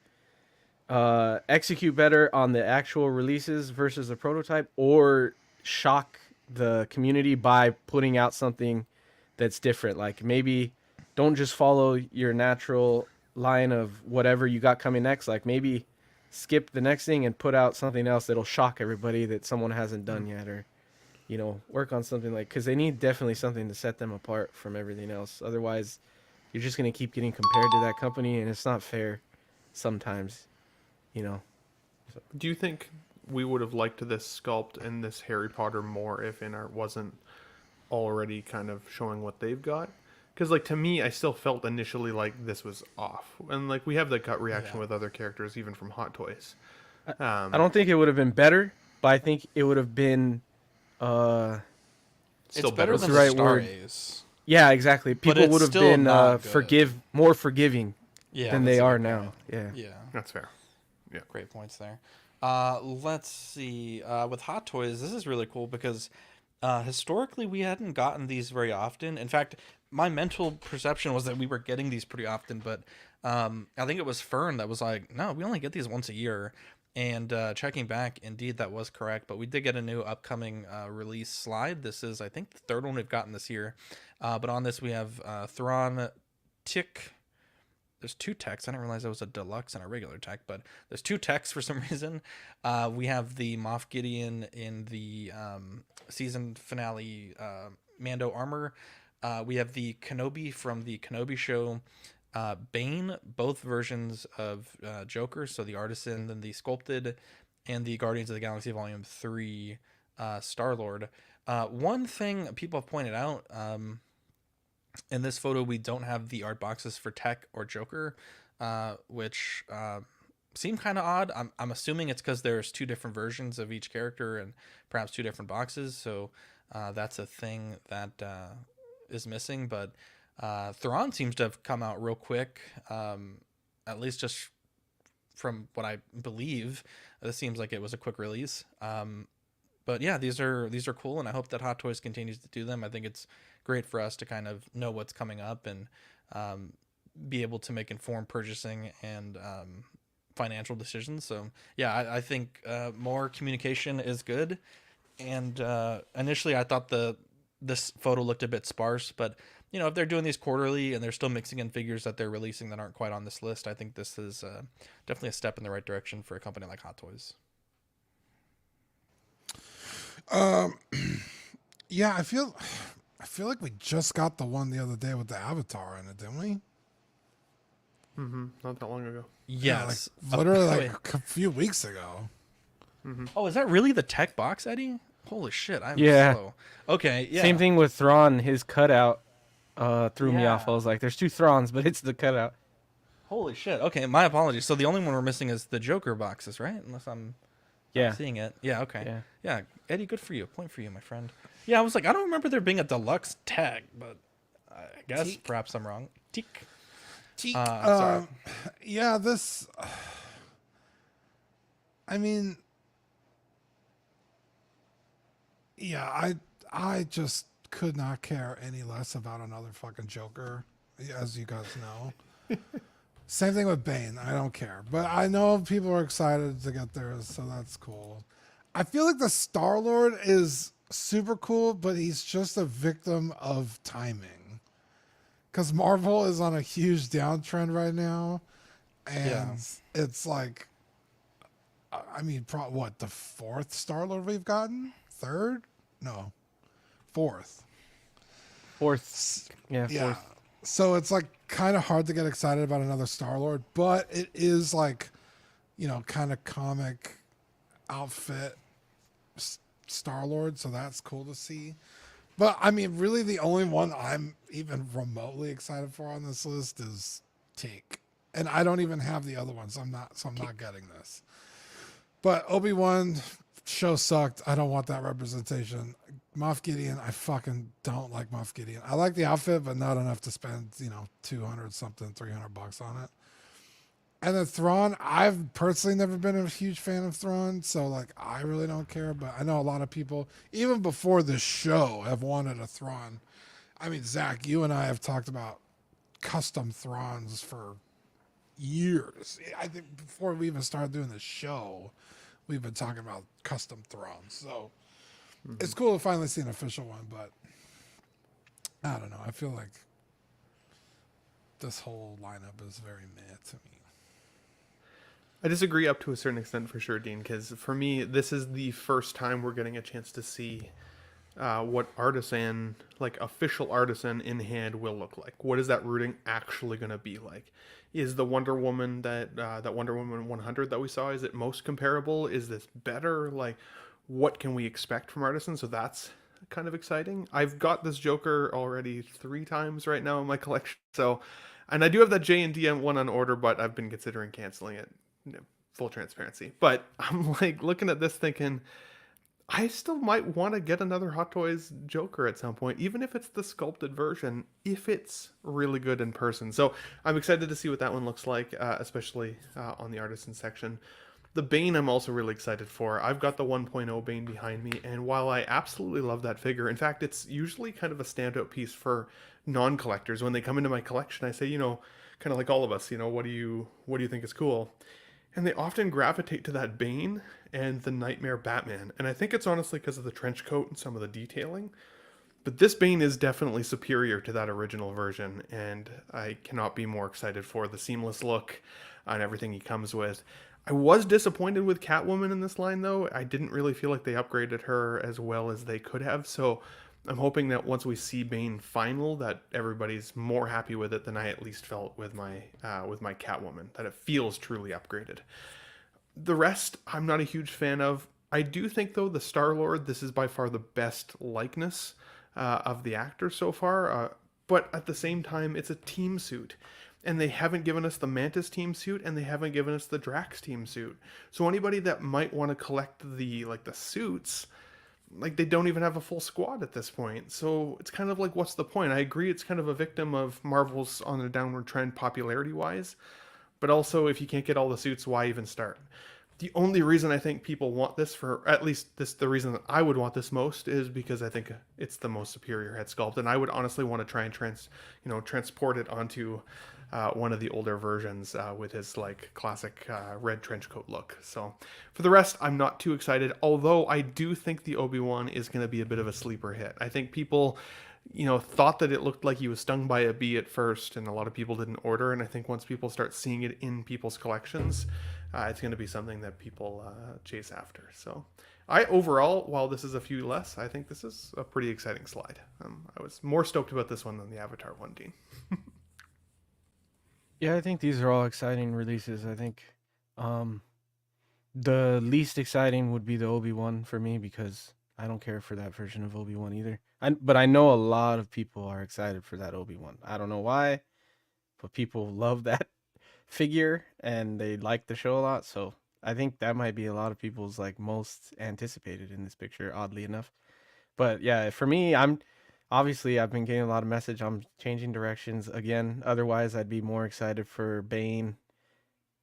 execute better on the actual releases versus the prototype, or shock the community by putting out something that's different. Like maybe don't just follow your natural line of whatever you got coming next. Like maybe skip the next thing and put out something else that'll shock everybody that someone hasn't done yet, or work on something like, because they need definitely something to set them apart from everything else. Otherwise, you're just going to keep getting compared to that company, and it's not fair sometimes, So. Do you think we would have liked this sculpt and this Harry Potter more if InArt wasn't already kind of showing what they've got? Because, like, to me, I still felt initially like this was off. And, like, we have the gut reaction with other characters, even from Hot Toys. I don't think it would have been better, but I think it would have been... It's better than the right Star word. Ace. Yeah, exactly. People would have been more forgiving than they are now. Yeah, that's fair. Yeah, great points there. Let's see. With Hot Toys, this is really cool because historically we hadn't gotten these very often. In fact, my mental perception was that we were getting these pretty often, but I think it was Fern that was like, no, we only get these once a year. And checking back, indeed, that was correct. But we did get a new upcoming release slide. This is, I think, the third one we've gotten this year. But on this, we have Thrawn Tick. There's 2 techs. I didn't realize there was a deluxe and a regular tech, but there's 2 techs for some reason. We have the Moff Gideon in the season finale Mando armor. We have the Kenobi from the Kenobi show. Bane, both versions of Joker, so the Artisan, then the Sculpted, and the Guardians of the Galaxy Volume 3 Star-Lord. One thing people have pointed out, in this photo we don't have the art boxes for Tech or Joker, which seem kind of odd. I'm assuming it's because there's 2 different versions of each character and perhaps 2 different boxes, so that's a thing that is missing, but Thrawn seems to have come out real quick, at least just from what I believe. This seems like it was a quick release. But yeah, these are cool, and I hope that Hot Toys continues to do them. I think it's great for us to kind of know what's coming up and be able to make informed purchasing and financial decisions. So yeah, I think more communication is good. And initially I thought this photo looked a bit sparse, but you know, if they're doing these quarterly and they're still mixing in figures that they're releasing that aren't quite on this list, I think this is definitely a step in the right direction for a company like Hot Toys. Yeah, I feel like we just got the one the other day with the Avatar in it, didn't we? Mm-hmm. Not that long ago. Yes. Yeah, like, literally like a few weeks ago. Mm-hmm. Oh, is that really the tech box, Eddie? Holy shit, I'm Yeah. slow. Okay, yeah. Same thing with Thrawn. His cutout threw me off. I was like, there's 2 Thrawns, but it's the cutout. Holy shit. Okay, my apologies. So the only one we're missing is the Joker boxes, right? Unless I'm not seeing it. Yeah, okay. Yeah, Eddie, good for you. Point for you, my friend. Yeah, I was like, I don't remember there being a deluxe tag, but I guess perhaps I'm wrong. Teak. Sorry. Yeah, this... I mean... Yeah, I just could not care any less about another fucking Joker, as you guys know. Same thing with Bane. I don't care. But I know people are excited to get theirs, so that's cool. I feel like the Star-Lord is super cool, but he's just a victim of timing. Because Marvel is on a huge downtrend right now. And it's like, I mean, what, the 4th Star-Lord we've gotten? 3rd? No. 4th. 4th. Yeah, 4th. Yeah. So it's like kind of hard to get excited about another Star-Lord, but it is like, you know, kind of comic outfit Star-Lord, so that's cool to see. But I mean, really the only one I'm even remotely excited for on this list is Teak. And I don't even have the other ones. I'm not getting this. But Obi-Wan show sucked. I don't want that representation. Moff Gideon, I fucking don't like Moff Gideon. I like the outfit, but not enough to spend, you know, $200 $300 on it. And then Thrawn, I've personally never been a huge fan of Thrawn, so like I really don't care. But I know a lot of people, even before this show, have wanted a Thrawn. I mean, Zach, you and I have talked about custom Thrawns for years. I think before we even started doing the show, we've been talking about custom Thrawns. So it's cool to finally see an official one, but I don't know. I feel like this whole lineup is very meh to me. I disagree up to a certain extent for sure, Dean, because for me, this is the first time we're getting a chance to see what artisan, like official artisan in hand will look like. What is that rooting actually going to be like? Is the Wonder Woman that Wonder Woman 100 that we saw, is it most comparable? Is this better? Like, what can we expect from artisan? So that's kind of exciting. I've got this Joker already 3 times right now in my collection. So, and I do have that J&D one on order, but I've been considering canceling it. Full transparency. But I'm like looking at this thinking, I still might want to get another Hot Toys Joker at some point, even if it's the sculpted version, if it's really good in person. So I'm excited to see what that one looks like, especially on the artisan section. The Bane I'm also really excited for. I've got the 1.0 Bane behind me, and while I absolutely love that figure, in fact, it's usually kind of a standout piece for non-collectors. When they come into my collection, I say, kind of like all of us, what do you think is cool? And they often gravitate to that Bane and the Nightmare Batman. And I think it's honestly because of the trench coat and some of the detailing. But this Bane is definitely superior to that original version, and I cannot be more excited for the seamless look and everything he comes with. I was disappointed with Catwoman in this line, though. I didn't really feel like they upgraded her as well as they could have, so I'm hoping that once we see Bane final, that everybody's more happy with it than I at least felt with my Catwoman, that it feels truly upgraded. The rest, I'm not a huge fan of. I do think, though, the Star-Lord, this is by far the best likeness of the actor so far, but at the same time, it's a team suit. And they haven't given us the Mantis team suit, and they haven't given us the Drax team suit. So anybody that might want to collect the suits, they don't even have a full squad at this point. So it's kind of like, what's the point? I agree it's kind of a victim of Marvel's on a downward trend popularity-wise, but also if you can't get all the suits, why even start? The only reason I think people want this, for at least the reason that I would want this most, is because I think it's the most superior head sculpt, and I would honestly want to try and transport it onto one of the older versions with his classic red trench coat look. So for the rest, I'm not too excited, although I do think the Obi-Wan is going to be a bit of a sleeper hit. I think people thought that it looked like he was stung by a bee at first, and a lot of people didn't order, and I think once people start seeing it in people's collections, it's going to be something that people chase after. So overall, while this is a few less, I think this is a pretty exciting slide. I was more stoked about this one than the Avatar one, Dean. Yeah, I think these are all exciting releases. I think the least exciting would be the Obi-Wan for me, because I don't care for that version of Obi-Wan either. But I know a lot of people are excited for that Obi-Wan. I don't know why, but people love that figure and they like the show a lot. So I think that might be a lot of people's most anticipated in this picture, oddly enough. But yeah, for me, I've been getting a lot of message. I'm changing directions again. Otherwise, I'd be more excited for Bane.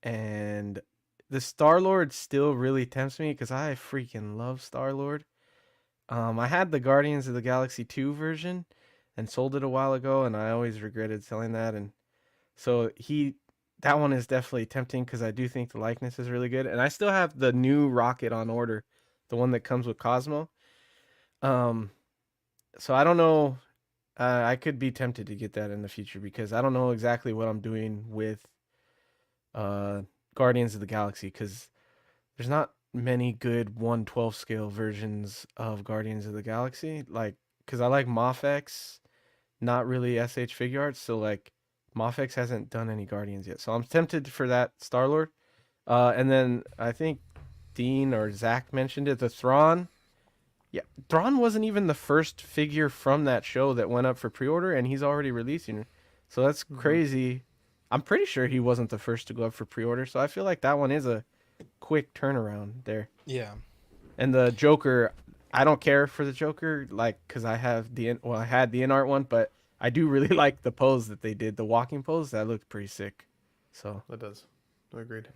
And the Star-Lord still really tempts me because I freaking love Star-Lord. I had the Guardians of the Galaxy 2 version and sold it a while ago, and I always regretted selling that. And so that one is definitely tempting because I do think the likeness is really good. And I still have the new Rocket on order, the one that comes with Cosmo. So I don't know. I could be tempted to get that in the future because I don't know exactly what I'm doing with Guardians of the Galaxy, because there's not many good 1/12 scale versions of Guardians of the Galaxy. Because I like Mofx, not really SH figure arts. So Mofx hasn't done any Guardians yet. So I'm tempted for that Star-Lord. And then I think Dean or Zach mentioned it, the Thrawn. Yeah, Thrawn wasn't even the first figure from that show that went up for pre-order, and he's already releasing. So that's crazy. I'm pretty sure he wasn't the first to go up for pre-order, so I feel like that one is a quick turnaround there. Yeah. And the Joker, I don't care for the Joker, because I had the in-art one, but I do really like the pose that they did, the walking pose. That looked pretty sick. So that does. Agreed.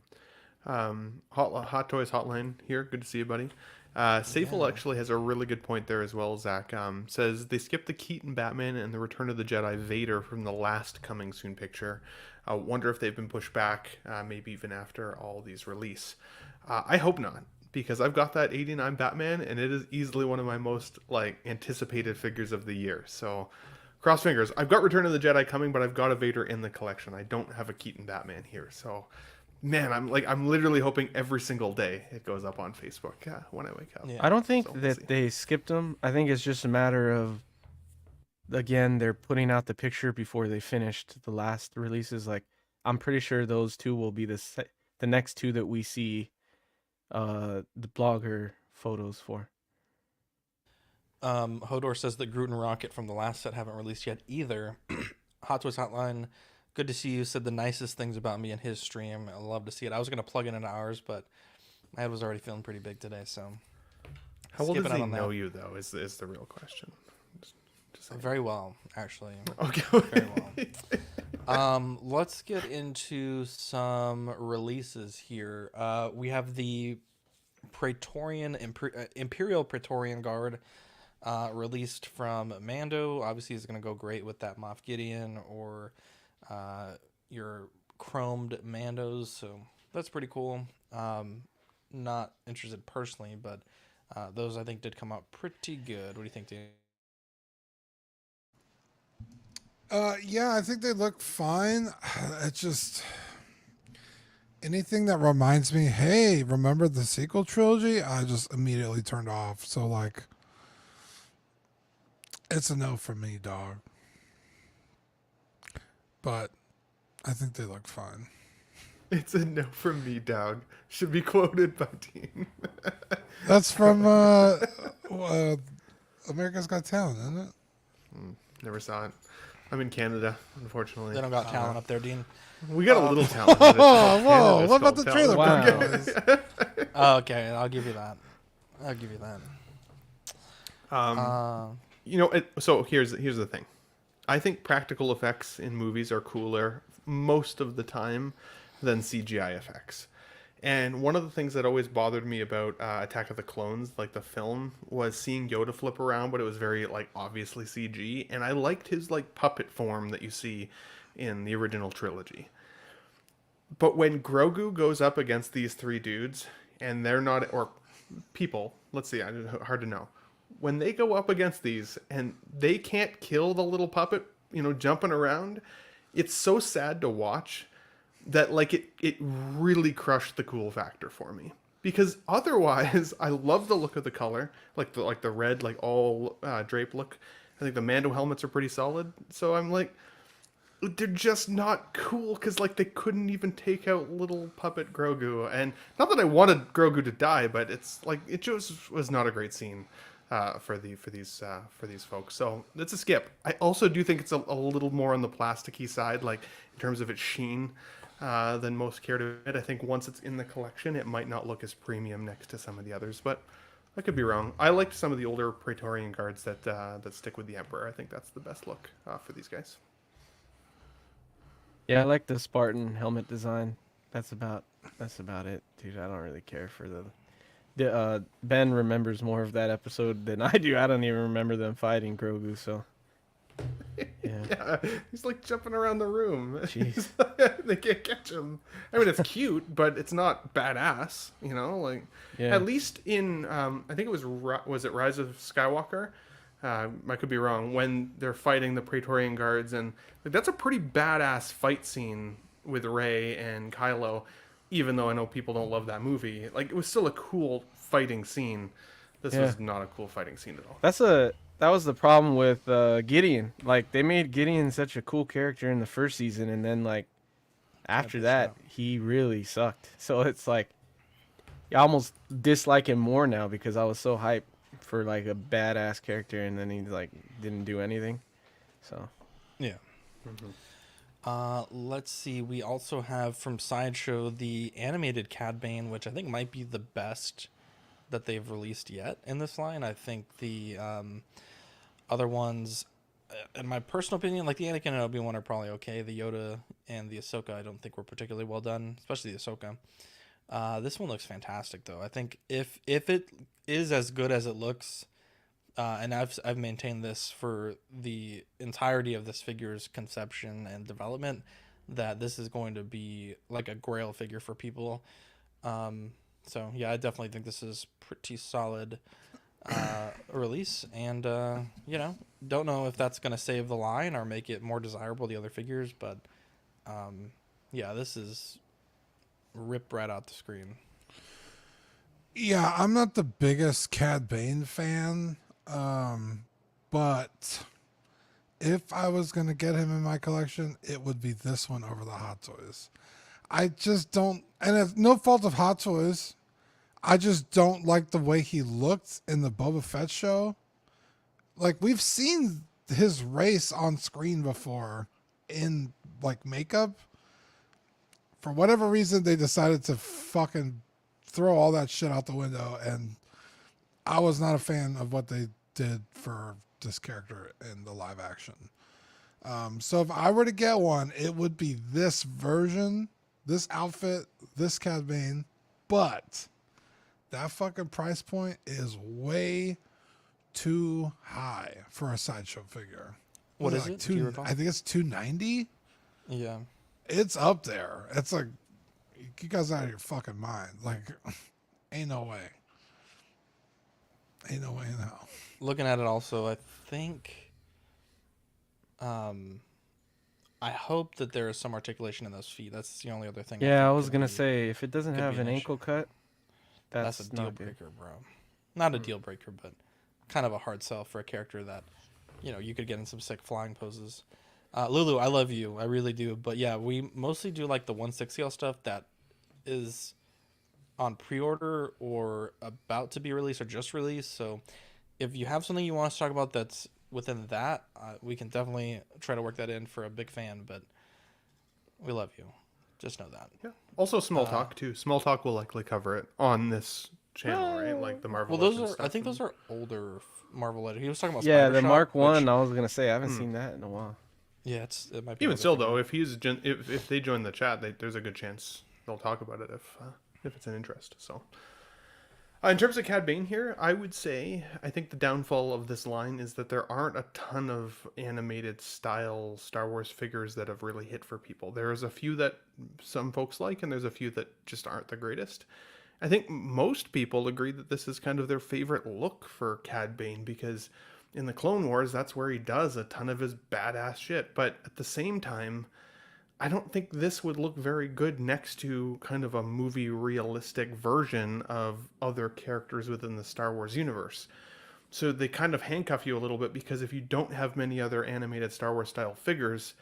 Hot Toys Hotline here. Good to see you, buddy. Safel actually has a really good point there as well, Zach. Says they skipped the Keaton Batman and the Return of the Jedi Vader from the last Coming Soon picture. Wonder if they've been pushed back, maybe even after all these release. I hope not, because I've got that 89 Batman, and it is easily one of my most anticipated figures of the year. So cross fingers. I've got Return of the Jedi coming, but I've got a Vader in the collection. I don't have a Keaton Batman here, so man, I'm literally hoping every single day it goes up on Facebook when I wake up. Yeah. I don't think they skipped them. I think it's just a matter of, again, they're putting out the picture before they finished the last releases. I'm pretty sure those two will be the next two that we see the blogger photos for. Hodor says that Groot and Rocket from the last set haven't released yet either. Hot Toys Hotline, good to see you. Said the nicest things about me in his stream. I love to see it. I was going to plug in into ours, but my head was already feeling pretty big today. So, how well does he know you though? Is the real question. Just very well, actually. Okay. Very well. Let's get into some releases here. We have the Imperial Praetorian Guard released from Mando. Obviously, is going to go great with that Moff Gideon or your chromed Mandos. So that's pretty cool. Not interested personally, but those I think did come out pretty good. What do you think, Dan? Yeah, I think they look fine. It's just anything that reminds me, hey, remember the sequel trilogy? I just immediately turned off. So like, it's a no from me, dog. But I think they look fine. It's a no from me, dog. Should be quoted by Dean. That's from America's Got Talent, isn't it? Never saw it. I'm in Canada, unfortunately. They don't got talent up there, Dean. We got a little talent. Whoa! What about the trailer? Wow. Okay, I'll give you that. You know, so here's the thing. I think practical effects in movies are cooler most of the time than CGI effects. And one of the things that always bothered me about Attack of the Clones, like the film, was seeing Yoda flip around, but it was very like obviously CG. And I liked his like puppet form that you see in the original trilogy. But when Grogu goes up against these three dudes, and they're not, or people, let's see, hard to know. When they go up against these and they can't kill the little puppet, you know, jumping around, it's so sad to watch that like it really crushed the cool factor for me. Because otherwise, I love the look of the color, like the red, like all drape look. I think the Mando helmets are pretty solid. So I'm like, they're just not cool because like they couldn't even take out little puppet Grogu. And not that I wanted Grogu to die, but it's like it just was not a great scene for these folks. So it's a skip. I also do think it's a little more on the plasticky side, like in terms of its sheen, than most care to admit. I think once it's in the collection, it might not look as premium next to some of the others, but I could be wrong. I liked some of the older Praetorian guards that stick with the Emperor. I think that's the best look for these guys. Yeah, I like the Spartan helmet design. That's about it, dude. I don't really care for the Ben remembers more of that episode than I do. I don't even remember them fighting Grogu, so yeah, he's like jumping around the room. Jeez. They can't catch him. I mean, it's cute, but it's not badass. You know, like at least in I think it was it Rise of Skywalker. I could be wrong. When they're fighting the Praetorian guards, and like, that's a pretty badass fight scene with Rey and Kylo. Even though I know people don't love that movie, like it was still a cool fighting scene. This was not a cool fighting scene at all. That was the problem with Gideon. Like they made Gideon such a cool character in the first season, and then like after that, he really sucked. So it's like I almost dislike him more now because I was so hyped for like a badass character, and then he like didn't do anything. So yeah. Let's see. We also have from Sideshow the animated Cad Bane, which I think might be the best that they've released yet in this line. I think the other ones, in my personal opinion, like the Anakin and Obi-Wan are probably okay. The Yoda and the Ahsoka I don't think were particularly well done, especially the Ahsoka. This one looks fantastic though. I think if it is as good as it looks, and I've maintained this for the entirety of this figure's conception and development, that this is going to be like a grail figure for people. So yeah, I definitely think this is pretty solid release, and you know, don't know if that's going to save the line or make it more desirable the other figures, but yeah, this is rip right out the screen. Yeah, I'm not the biggest Cad Bane fan, but if I was going to get him in my collection, it would be this one over the Hot Toys. I just don't, and it's no fault of Hot Toys, I just don't like the way he looked in the Boba Fett show. Like, we've seen his race on screen before in, like, makeup. For whatever reason, they decided to fucking throw all that shit out the window, and I was not a fan of what they did for this character in the live action. So if I were to get one, it would be this version, this outfit, this Cad Bane, but that fucking price point is way too high for a sideshow figure. What is it? Do you recall? I think it's $290. Yeah, it's up there. It's like, you guys out of your fucking mind. Like, ain't no way. Ain't no way in hell. Looking at it also, I think, I hope that there is some articulation in those feet. That's the only other thing. Yeah, I was gonna say, if it doesn't have an ankle cut, that's a deal breaker, bro. Not a deal breaker, but kind of a hard sell for a character that, you know, you could get in some sick flying poses. Lulu, I love you, I really do. But yeah, we mostly do like the 1/6 stuff that is on pre-order or about to be released or just released. So if you have something you want us to talk about that's within that, we can definitely try to work that in for a big fan. But we love you. Just know that. Yeah. Also, Small Talk too. Small Talk will likely cover it on this channel, right? Like the Marvel. Well, those are. I think those are older Marvel Legends. He was talking about. Yeah, Spider the Shop, Mark One. which, I was gonna say I haven't seen that in a while. Yeah, it might be. Even still, though, if if they join the chat, there's a good chance they'll talk about it if it's an interest. So, in terms of Cad Bane here, I would say I think the downfall of this line is that there aren't a ton of animated style Star Wars figures that have really hit for people. There's a few that some folks like, and there's a few that just aren't the greatest. I think most people agree that this is kind of their favorite look for Cad Bane because in the Clone Wars, that's where he does a ton of his badass shit. But at the same time, I don't think this would look very good next to kind of a movie realistic version of other characters within the Star Wars universe. So they kind of handcuff you a little bit because if you don't have many other animated Star Wars style figures,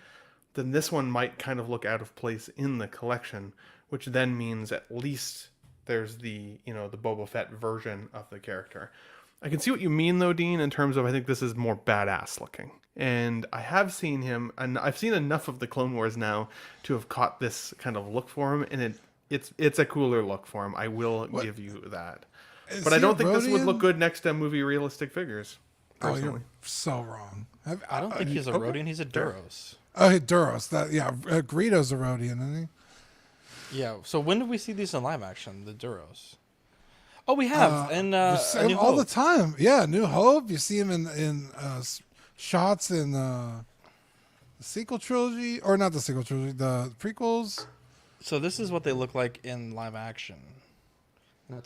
then this one might kind of look out of place in the collection, which then means at least there's the, you know, the Boba Fett version of the character. I can see what you mean though, Dean, in terms of I think this is more badass looking. And I have seen him, and I've seen enough of the Clone Wars now to have caught this kind of look for him, and it's a cooler look for him. I will give you that. But I don't think this would look good next to movie realistic figures. Personally. Oh, you're so wrong. I don't think he's a Rodian, he's a Duros. Oh, hey, Duros. Greedo's a Rodian, isn't he? Yeah, so when did we see these in live action, the Duros? Oh, we have, and all the time. Yeah, New Hope. You see him in shots in the sequel trilogy, or not the sequel trilogy, the prequels. So this is what they look like in live action.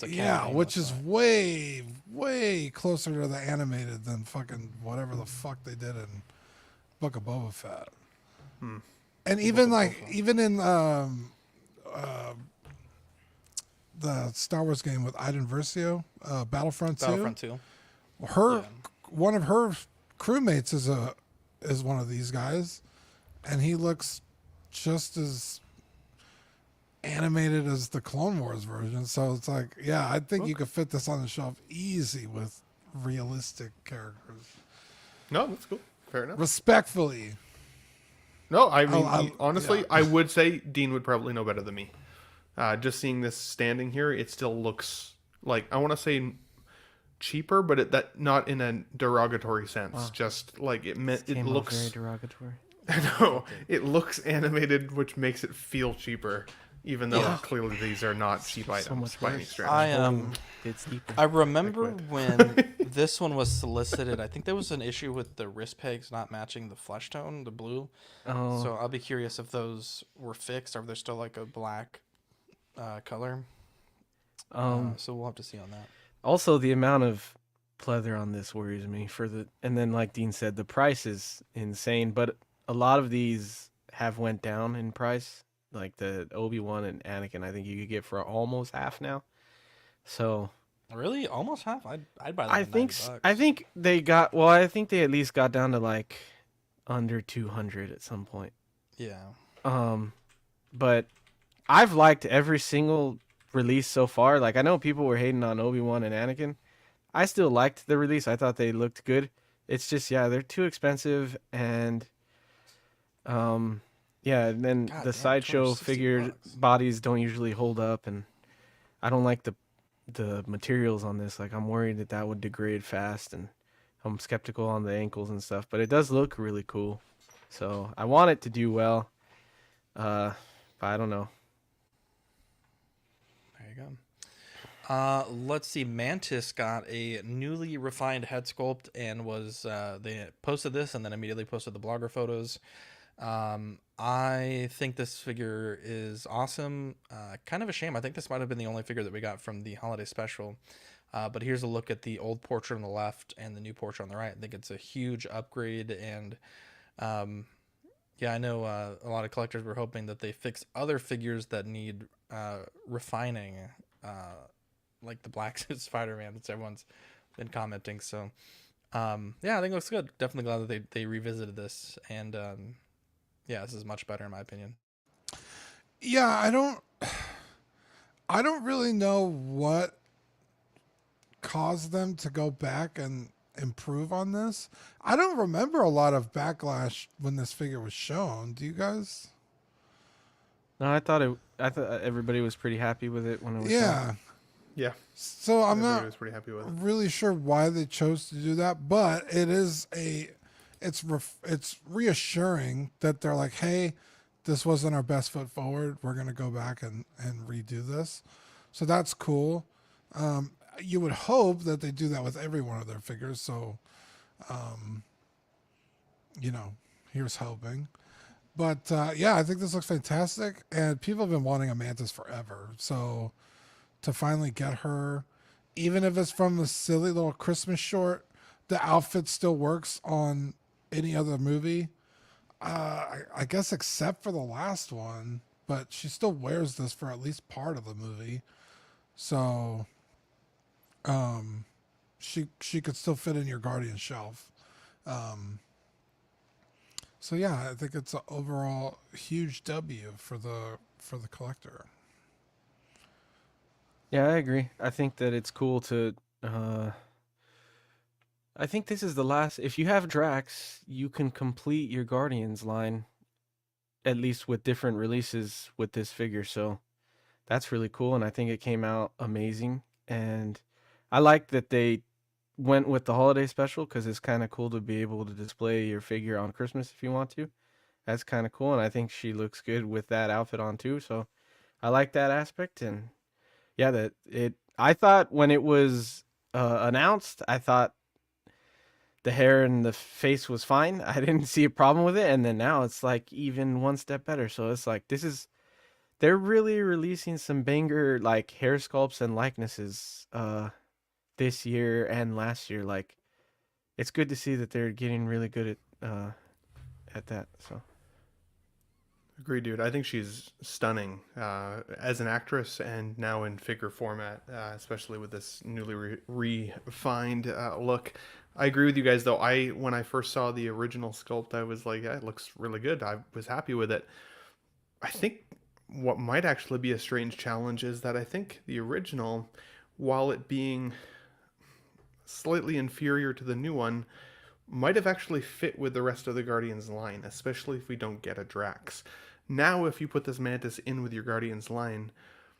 Yeah, which is way, way closer to the animated than fucking whatever the fuck they did in Book of Boba Fett. And even in the Star Wars game with Iden Versio, Battlefront 2. One of her crewmates is one of these guys, and he looks just as animated as the Clone Wars version. So it's like, yeah, I think you could fit this on the shelf easy with realistic characters. No, that's cool. Fair enough. Respectfully. No, I mean, honestly, I would say Dean would probably know better than me. Just seeing this standing here, it still looks like, I want to say cheaper, but that not in a derogatory sense. Wow. Just like it looks very derogatory. I know it looks animated, which makes it feel cheaper, even though clearly these are not cheap items by any stretch. I remember when this one was solicited. I think there was an issue with the wrist pegs not matching the flesh tone, the blue. Oh. So I'll be curious if those were fixed or if they're still like a black color. So we'll have to see on that. Also, the amount of pleather on this worries me. And then, like Dean said, the price is insane. But a lot of these have went down in price. Like the Obi-Wan and Anakin, I think you could get for almost half now. So really, almost half? I'd buy that. I think they got. Well, I think they at least got down to like under 200 at some point. Yeah. But I've liked every single release so far. Like I know people were hating on Obi-Wan and Anakin. I still liked the release. I thought they looked good. It's just they're too expensive and and then the sideshow figure bodies don't usually hold up, and I don't like the materials on this. Like I'm worried that would degrade fast, and I'm skeptical on the ankles and stuff. But it does look really cool. So I want it to do well. But I don't know. There you go. Let's see. Mantis got a newly refined head sculpt and was they posted this and then immediately posted the blogger photos. I think this figure is awesome. Kind of a shame. I think this might have been the only figure that we got from the holiday special. But here's a look at the old portrait on the left and the new portrait on the right. I think it's a huge upgrade. And yeah, I know a lot of collectors were hoping that they fix other figures that need refining, like the black suit Spider-Man that everyone's been commenting. So yeah, I think it looks good. Definitely glad that they revisited this. And yeah, this is much better in my opinion. Yeah, I don't really know what caused them to go back and improve on this. I don't remember a lot of backlash when this figure was shown. Do you guys? No, I thought everybody was pretty happy with it when it was shown. Yeah. So I'm Everybody not was pretty happy with it. really sure why they chose to do that, but it's reassuring that they're like, hey, this wasn't our best foot forward. We're going to go back and redo this. So that's cool. You would hope that they do that with every one of their figures. So, here's hoping. But yeah, I think this looks fantastic. And people have been wanting a Mantis forever. So to finally get her, even if it's from the silly little Christmas short, the outfit still works on any other movie. I guess except for the last one. But she still wears this for at least part of the movie. So she could still fit in your Guardian shelf. So yeah, I think it's an overall huge W for the collector. Yeah, I agree. I think that it's cool to I think this is the last. If you have Drax, you can complete your Guardians line, at least with different releases with this figure. So that's really cool, and I think it came out amazing. And I like that they went with the holiday special because it's kind of cool to be able to display your figure on Christmas if you want to. That's kind of cool, and I think she looks good with that outfit on too. So I like that aspect, and yeah, I thought when it was announced, I thought the hair and the face was fine. I didn't see a problem with it, and then now it's like even one step better. So it's like they're really releasing some banger like hair sculpts and likenesses this year and last year. Like it's good to see that they're getting really good at that. So Agreed, dude. I think she's stunning as an actress and now in figure format, especially with this newly refined look. I agree with you guys, though. When I first saw the original sculpt, I was like, yeah, it looks really good. I was happy with it. I think what might actually be a strange challenge is that I think the original, while it being slightly inferior to the new one, might have actually fit with the rest of the Guardians line, especially if we don't get a Drax. Now, if you put this Mantis in with your Guardians line,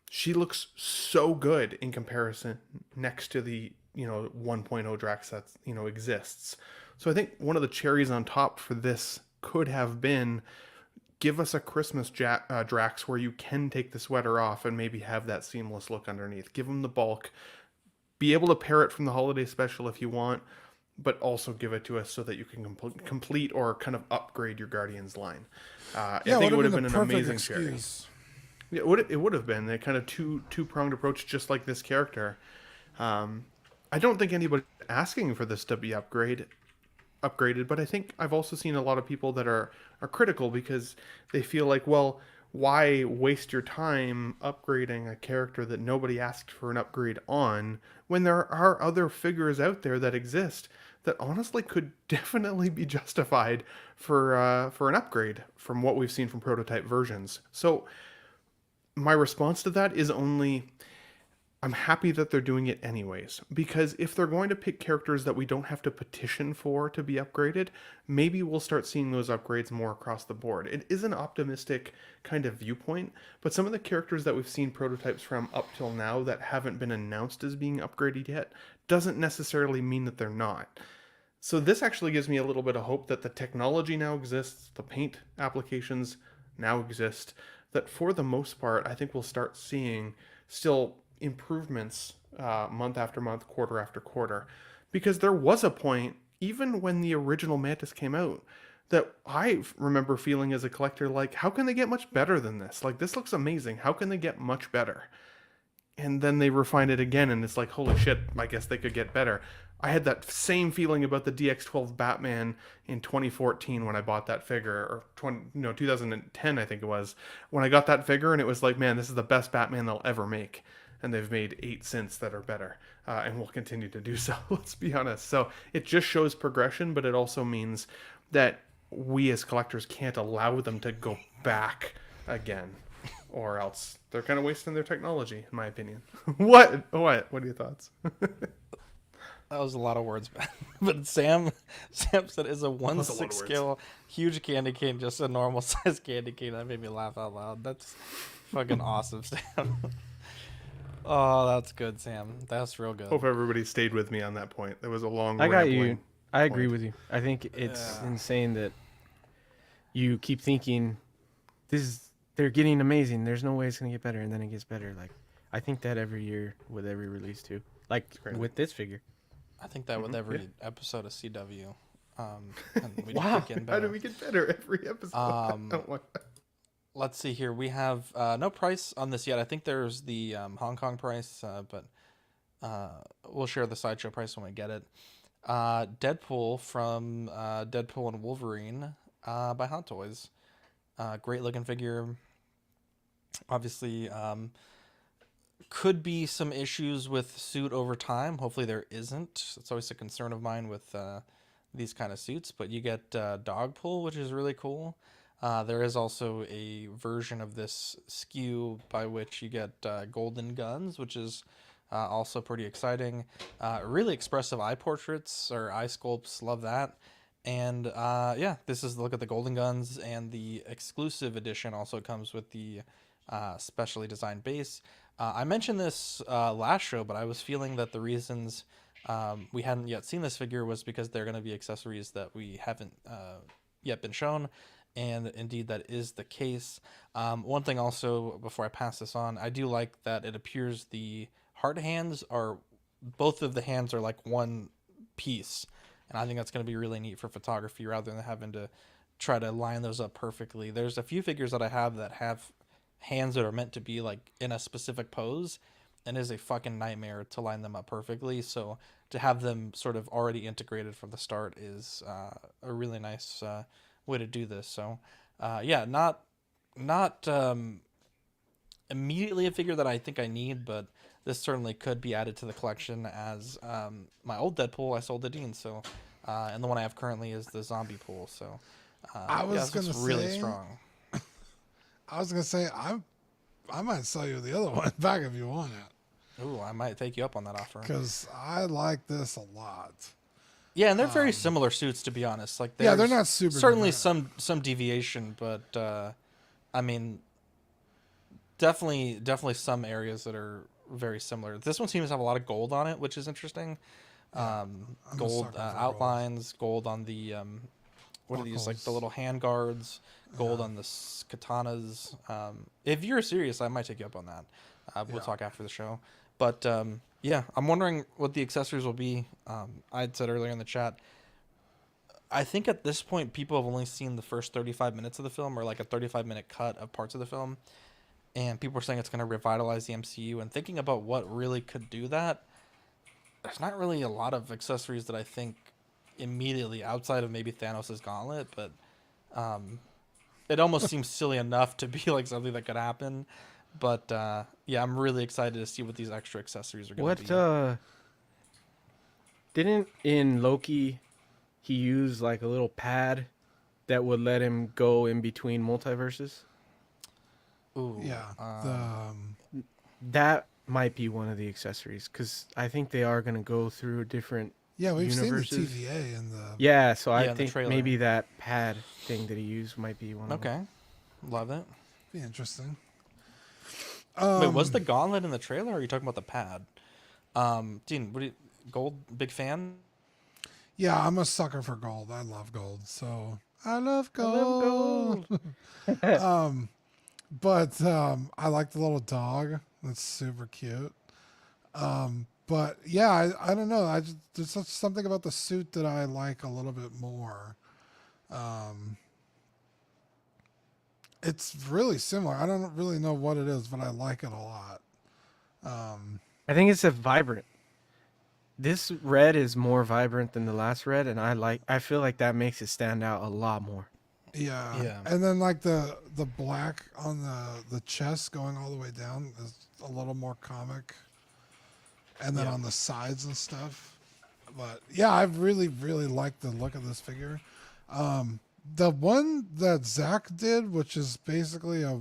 she looks so good in comparison next to the 1.0 Drax that exists. So I think one of the cherries on top for this could have been give us a Christmas Drax where you can take the sweater off and maybe have that seamless look underneath. Give him the bulk, be able to pair it from the holiday special if you want, but also give it to us so that you can complete or kind of upgrade your Guardians line. I think it would have been an amazing cherry. Yeah, it would have been a kind of two-pronged approach, just like this character. I don't think anybody's asking for this to be upgraded, but I think I've also seen a lot of people that are critical because they feel like, well, why waste your time upgrading a character that nobody asked for an upgrade on when there are other figures out there that exist that honestly could definitely be justified for an upgrade from what we've seen from prototype versions. So my response to that is only, I'm happy that they're doing it anyways, because if they're going to pick characters that we don't have to petition for to be upgraded, maybe we'll start seeing those upgrades more across the board. It is an optimistic kind of viewpoint, but some of the characters that we've seen prototypes from up till now that haven't been announced as being upgraded yet doesn't necessarily mean that they're not. So this actually gives me a little bit of hope that the technology now exists, the paint applications now exist, that for the most part, I think we'll start seeing still improvements month after month, quarter after quarter. Because there was a point, even when the original Mantis came out, that I remember feeling as a collector, like, how can they get much better than this? Like, this looks amazing. How can they get much better? And then they refine it again, and it's like, holy shit, I guess they could get better. I had that same feeling about the DX12 Batman in 2014 when I bought that figure, or 2010, I think it was, when I got that figure, and it was like, man, this is the best Batman they'll ever make. And they've made 8 since that are better, and will continue to do so, let's be honest. So it just shows progression, but it also means that we as collectors can't allow them to go back again, or else they're kind of wasting their technology, in my opinion. What are your thoughts? That was a lot of words, but Sam said it's a 1/6 scale, huge candy cane, just a normal size candy cane. That made me laugh out loud. That's fucking awesome, Sam. Oh, that's good, Sam. That's real good. Hope everybody stayed with me on that point. There was a long. I got you. I agree with you. I think it's insane that you keep thinking they're getting amazing. There's no way it's gonna get better, and then it gets better. Like, I think that every year with every release too. Like with this figure. I think that with every episode of CW. And we wow. keep getting better. How do we get better every episode? Let's see here. We have no price on this yet. I think there's the Hong Kong price, but we'll share the sideshow price when we get it. Deadpool from Deadpool and Wolverine by Hot Toys. Great looking figure. Obviously, could be some issues with suit over time. Hopefully there isn't. It's always a concern of mine with these kind of suits. But you get Dogpool, which is really cool. There is also a version of this SKU by which you get golden guns, which is also pretty exciting. Really expressive eye portraits or eye sculpts. Love that. And yeah, this is the look at the golden guns, and the exclusive edition also comes with the specially designed base. I mentioned this last show, but I was feeling that the reasons we hadn't yet seen this figure was because they're going to be accessories that we haven't yet been shown, and indeed that is the case. One thing also, before I pass this on, I do like that it appears the heart hands are, both of the hands are like one piece, and I think that's going to be really neat for photography rather than having to try to line those up perfectly. There's a few figures that I have that have hands that are meant to be like in a specific pose, and it is a fucking nightmare to line them up perfectly. So to have them sort of already integrated from the start is a really nice way to do this. So yeah, not immediately a figure that I think I need, but this certainly could be added to the collection as my old Deadpool I sold to Dean. So and the one I have currently is the zombie pool. So I was gonna say, really strong. I was gonna say I might sell you the other one back if you want it. Ooh, I might take you up on that offer. Because I like this a lot. Yeah, and they're very similar suits, to be honest. Like, yeah, they're not super. Certainly some deviation, but I mean, definitely some areas that are very similar. This one seems to have a lot of gold on it, which is interesting. Gold outlines, gold on the what are these, like the little hand guards, gold on the katanas. If you're serious, I might take you up on that. We'll talk after the show. But yeah, I'm wondering what the accessories will be. I had said earlier in the chat, I think at this point people have only seen the first 35 minutes of the film, or like a 35-minute cut of parts of the film, and people are saying it's going to revitalize the MCU. And thinking about what really could do that, there's not really a lot of accessories that I think immediately, outside of maybe Thanos' gauntlet, but it almost seems silly enough to be like something that could happen. But yeah, I'm really excited to see what these extra accessories are going to be. What didn't in Loki he use like a little pad that would let him go in between multiverses? Ooh, yeah. That might be one of the accessories, because I think they are going to go through different we've universes. seen the TVA in the... Yeah, so I think maybe that pad thing that he used might be one of them. Okay, love it. Be interesting. Wait, was the gauntlet in the trailer, or are you talking about the pad? Dean, gold, big fan? Yeah, I'm a sucker for gold. I love gold. So I love gold. But I like the little dog. That's super cute. But yeah, I don't know. There's something about the suit that I like a little bit more. It's really similar. I don't really know what it is, but I like it a lot. I think it's a vibrant. This red is more vibrant than the last red, and I feel like that makes it stand out a lot more. Yeah. And then like the black on the chest going all the way down is a little more comic. And then on the sides and stuff. But yeah, I really, really like the look of this figure. The one that Zach did, which is basically a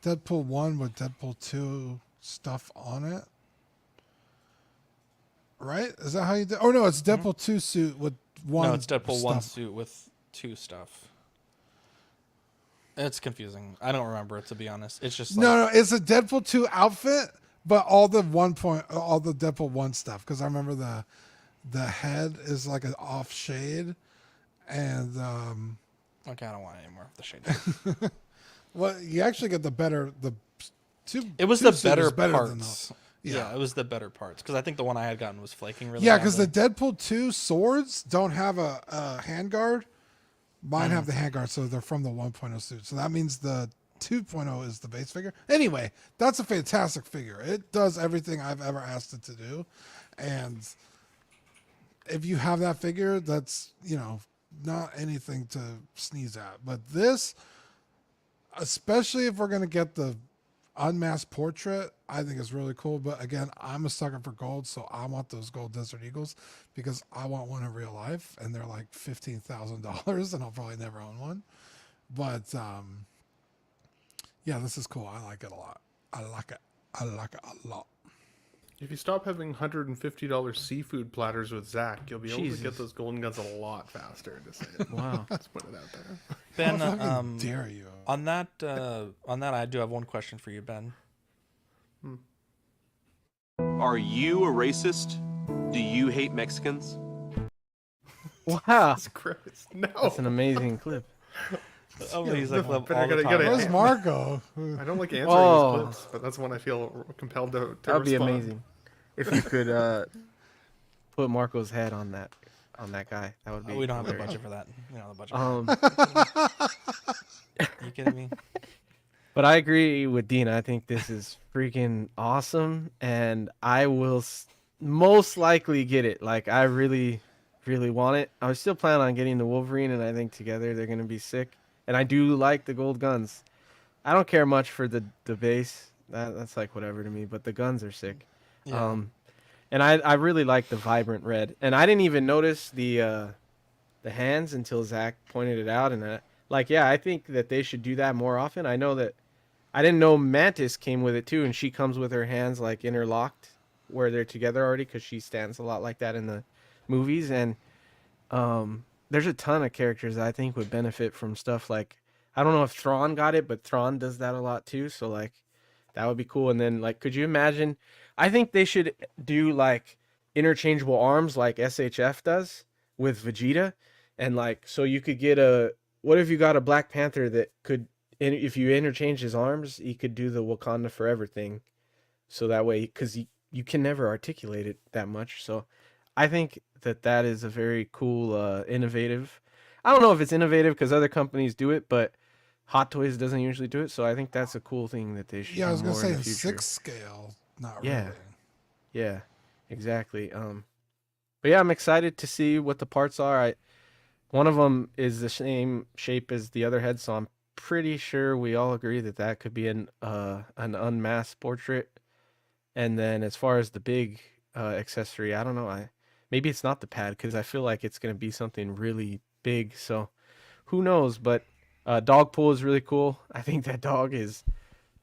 Deadpool 1 with Deadpool 2 stuff on it. Right? Is that how you did? Oh no, it's Deadpool 2 suit with one. No, it's Deadpool 1 stuff. suit with 2 stuff. It's confusing. I don't remember it, to be honest. It's just like, No, it's a Deadpool 2 outfit, but all the Deadpool 1 stuff. Because I remember the head is like an off shade, and okay, I don't want any more of the shade. well, you actually get the two. It was two the suit better is better than parts. the- Yeah, it was the better parts because I think the one I had gotten was flaking really. Yeah, because the badly. Deadpool 2 swords don't have a handguard. Mine have the handguard, so they're from the 1.0 suit. So that means the 2.0 is the base figure. Anyway, that's a fantastic figure. It does everything I've ever asked it to do. And if you have that figure, that's, not anything to sneeze at. But this, especially if we're going to get the unmasked portrait, I think is really cool. But again, I'm a sucker for gold, so I want those gold Desert Eagles because I want one in real life, and they're like $15,000, and I'll probably never own one. But yeah, this is cool. I like it a lot. I like it a lot. If you stop having $150 seafood platters with Zach, you'll be able Jesus. to get those golden guns a lot faster. To say it. Wow. Let's put it out there. Ben, How fucking dare you? On that, I do have one question for you, Ben. Are you a racist? Do you hate Mexicans? Wow. Jesus Christ, no. That's an amazing clip. Oh, he's like all the gotta- time. Where's Marco? I don't like answering Oh. these clips, but that's one I feel compelled to That would be respond. amazing. If you could put Marco's head on that guy, that would be. We don't have the hilarious. budget for that. We don't have the budget. You kidding me? But I agree with Dean. I think this is freaking awesome, and I will most likely get it. Like, I really, really want it. I was still planning on getting the Wolverine, and I think together they're going to be sick. And I do like the gold guns. I don't care much for the base. That's like whatever to me, but the guns are sick. Yeah. And I really like the vibrant red. And I didn't even notice the hands until Zach pointed it out. And I think that they should do that more often. I know that I didn't know Mantis came with it too, and she comes with her hands like interlocked where they're together already because she stands a lot like that in the movies. And there's a ton of characters that I think would benefit from stuff like, I don't know if Thrawn got it, but Thrawn does that a lot too. So like that would be cool. And then like, could you imagine? I think they should do like interchangeable arms like SHF does with Vegeta. And like, so you could get what if you got a Black Panther that could, if you interchange his arms, he could do the Wakanda Forever thing. So that way, because you can never articulate it that much. So I think that is a very cool, innovative. I don't know if it's innovative because other companies do it, but Hot Toys doesn't usually do it. So I think that's a cool thing that they should do. Yeah, I was going to say in 6 scale, not really. Yeah, exactly. But yeah, I'm excited to see what the parts are. One of them is the same shape as the other head, so I'm pretty sure we all agree that could be an unmasked portrait. And then as far as the big accessory, I don't know. Maybe it's not the pad because I feel like it's going to be something really big. So who knows? But Dogpool is really cool. I think that dog is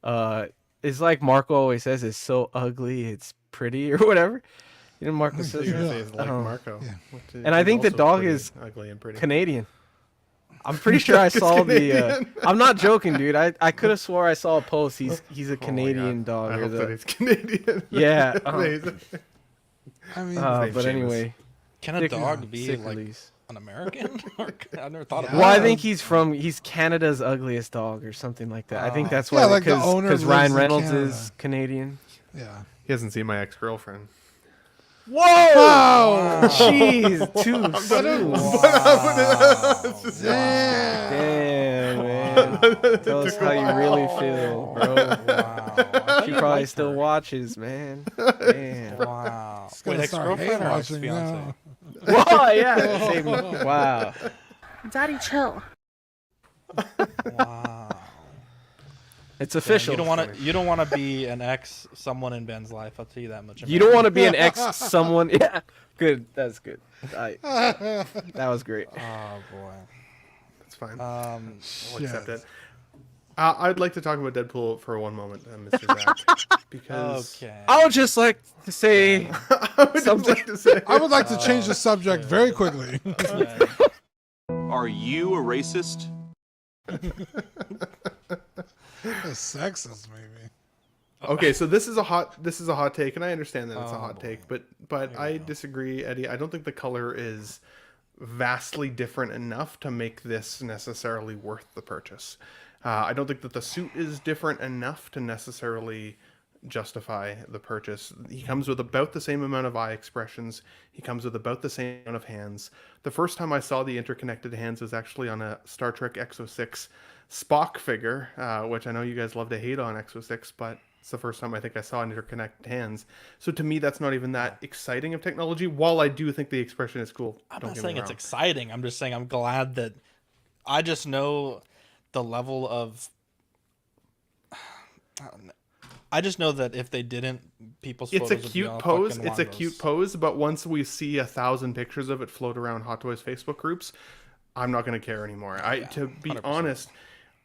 like Marco always says, is so ugly it's pretty or whatever. You know, Marco says like Marco. Yeah. And I think the dog is ugly and pretty. Canadian. I'm pretty sure I saw the. I'm not joking, dude. I could have swore I saw a post. He's a Canadian dog. I hope that he's Canadian. Yeah. Amazing. I mean, but anyway, Can a dog be like an American? I never thought of that. Well, I think he's Canada's ugliest dog or something like that. I think that's why, like the owner because lives Ryan in Reynolds Canada. is Canadian. Yeah. He hasn't seen my ex-girlfriend. Whoa! Wow. Jeez, too soon. Damn, man. Tell us how you really feel, bro. Wow. She probably still watches, man. Damn. Wow. Wait, ex-girlfriend or ex-fiance? Whoa, yeah. Same. Wow. Daddy, chill. Wow. It's official. You don't want to be an ex someone in Ben's life. I'll tell you that much. You don't want to be an ex someone. Yeah. Good. That's good. That was great. Oh boy. That's fine. I'll accept it. I'd like to talk about Deadpool for one moment, Mr. Zach, because I would just like to say something. I would like to change the subject very quickly. Are you a racist? A sexist, maybe. Okay, so this is a hot take, and I understand that it's a hot take, but I disagree, Eddie. I don't think the color is vastly different enough to make this necessarily worth the purchase. I don't think that the suit is different enough to necessarily justify the purchase. He comes with about the same amount of eye expressions. He comes with about the same amount of hands. The first time I saw the interconnected hands was actually on a Star Trek X06 Spock figure, which I know you guys love to hate on X06, but it's the first time I think I saw interconnected hands. So to me, that's not even that exciting of technology, while I do think the expression is cool. I'm not saying it's exciting. I'm just saying I'm glad that I just know the level of... I just know that if they didn't, people's photos it's a cute pose. It's a cute pose, but once we see 1,000 pictures of it float around Hot Toys Facebook groups, I'm not going to care anymore. To be 100%. Honest,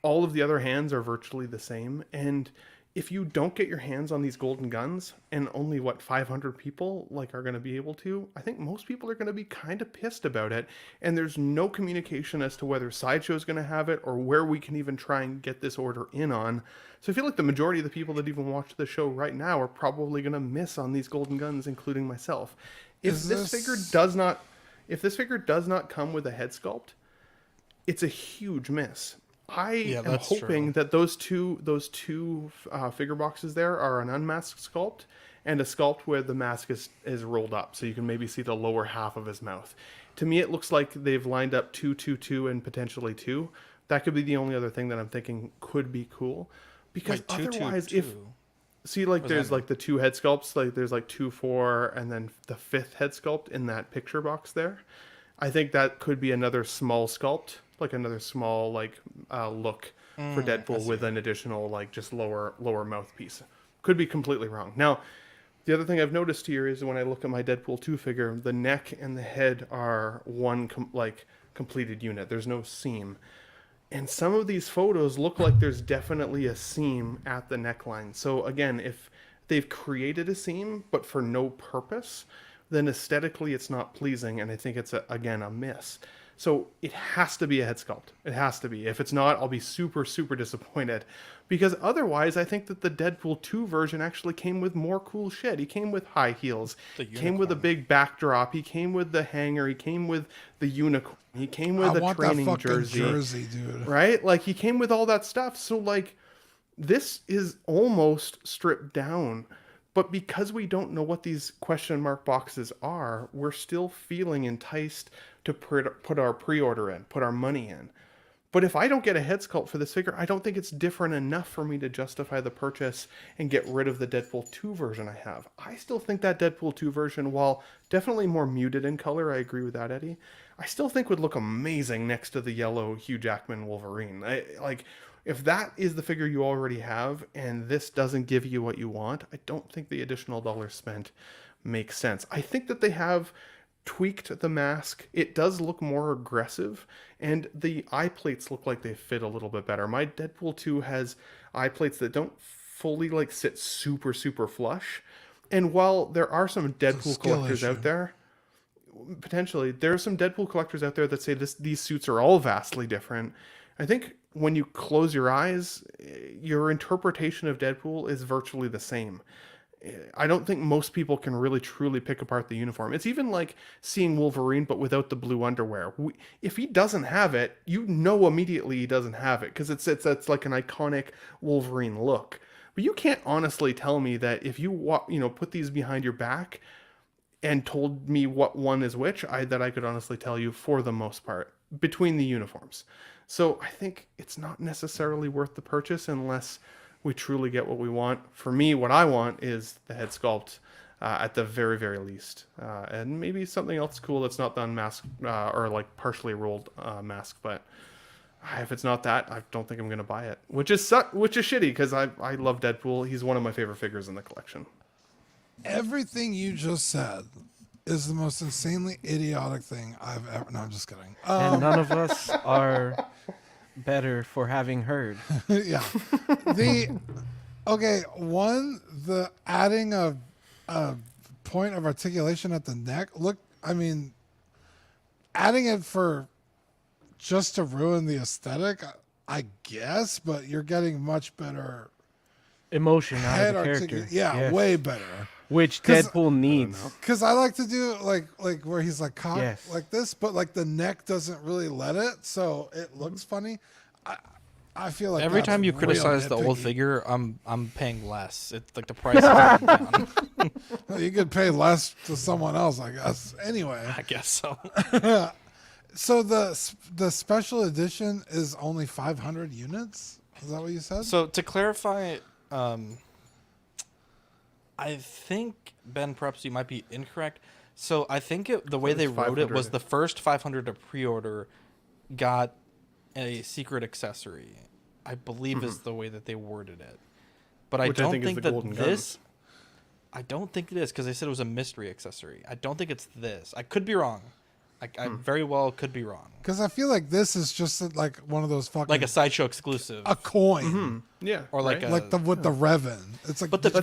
all of the other hands are virtually the same, and if you don't get your hands on these golden guns, and only 500 people are going to be able to, I think most people are going to be kind of pissed about it, and there's no communication as to whether Sideshow is going to have it or where we can even try and get this order in on. So I feel like the majority of the people that even watch the show right now are probably going to miss on these golden guns, including myself. If this figure does not come with a head sculpt, it's a huge miss. I am hoping that those two figure boxes there are an unmasked sculpt and a sculpt where the mask is rolled up, so you can maybe see the lower half of his mouth. To me, it looks like they've lined up 2, 2, 2, and potentially 2. That could be the only other thing that I'm thinking could be cool, because otherwise, there's the 2 head sculpts, there's 2, 4, and then the 5th head sculpt in that picture box there. I think that could be another small sculpt. Another small look for Deadpool with an additional just lower mouthpiece. Could be completely wrong. Now, the other thing I've noticed here is when I look at my Deadpool 2 figure, the neck and the head are one completed unit. There's no seam. And some of these photos look like there's definitely a seam at the neckline. So again, if they've created a seam but for no purpose, then aesthetically it's not pleasing, and I think it's again a miss. So it has to be a head sculpt. It has to be. If it's not, I'll be super, super disappointed. Because otherwise, I think that the Deadpool 2 version actually came with more cool shit. He came with high heels. He came with a big backdrop. He came with the hanger. He came with the unicorn. He came with a training jersey. Dude. Right? He came with all that stuff. So, this is almost stripped down. But because we don't know what these question mark boxes are, we're still feeling enticed to put our pre-order in, put our money in. But if I don't get a head sculpt for this figure, I don't think it's different enough for me to justify the purchase and get rid of the Deadpool 2 version I have. I still think that Deadpool 2 version, while definitely more muted in color, I agree with that, Eddie, I still think would look amazing next to the yellow Hugh Jackman Wolverine. If that is the figure you already have and this doesn't give you what you want, I don't think the additional dollar spent makes sense. I think that they have tweaked the mask. It does look more aggressive, and the eye plates look like they fit a little bit better. My Deadpool 2 has eye plates that don't fully sit super, super flush. And while there are some Deadpool collectors out there, potentially, there are some Deadpool collectors out there that say these suits are all vastly different. I think when you close your eyes, your interpretation of Deadpool is virtually the same. I don't think most people can really truly pick apart the uniform. It's even like seeing Wolverine, but without the blue underwear. If he doesn't have it, you know immediately he doesn't have it because it's like an iconic Wolverine look. But you can't honestly tell me that if you put these behind your back and told me what one is which, that I could honestly tell you for the most part between the uniforms. So I think it's not necessarily worth the purchase unless we truly get what we want. For me, what I want is the head sculpt at the very, very least. And maybe something else cool that's not the unmasked or like partially rolled mask. But if it's not that, I don't think I'm going to buy it. Which is shitty because I love Deadpool. He's one of my favorite figures in the collection. Everything you just said is the most insanely idiotic thing I've ever... No, I'm just kidding. And none of us are... better for having heard. Yeah. The adding a point of articulation at the neck. Look, I mean, adding it for just to ruin the aesthetic, I guess, but you're getting much better emotion out of the character. Yeah, way better. Which Deadpool needs. Because I like to do like where he's like cocked Yes. like this, but like the neck doesn't really let it, so it looks funny. I feel like every that's time you real criticize the old nitpicky. figure, I'm paying less. It's like the price is going down. Well, you could pay less to someone else, I guess. Anyway, I guess so. So the special edition is only 500 units. Is that what you said? So to clarify, I think, Ben, perhaps you might be incorrect. So I think the way they wrote it was the first 500 to pre-order got a secret accessory, I believe is the way that they worded it. But I don't think that this... I don't think it is, because they said it was a mystery accessory. I don't think it's this. I could be wrong. I very well could be wrong. Because I feel like this is just like one of those fucking... Like a Sideshow exclusive. A coin. Mm-hmm. Yeah. Or like right? With the Revan. It's like but the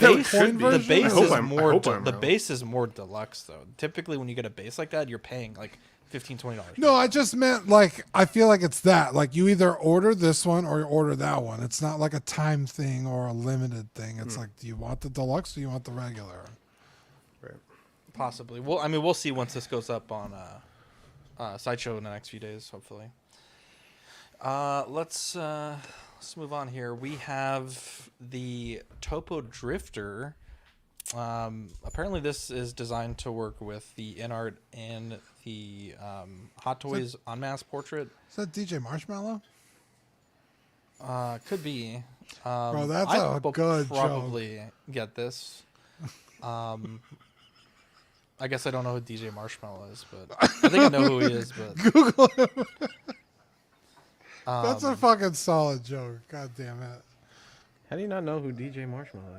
base is more deluxe though. Typically when you get a base like that, you're paying like $15-$20. No, I just meant like I feel like it's that. Like you either order this one or you order that one. It's not like a time thing or a limited thing. It's like, do you want the deluxe or do you want the regular? Right. Possibly. Well, I mean, we'll see once this goes up on Sideshow in the next few days, hopefully. Let's move on here. We have the Topo Drifter. Apparently this is designed to work with the InArt and the Hot Toys Unmasked portrait. Is that DJ Marshmallow? Could be. Bro, that's I a will good probably get this. I guess I don't know who DJ Marshmallow is, but I think I know who he is. But Google him. That's a fucking solid joke. God damn it. How do you not know who DJ Marshmallow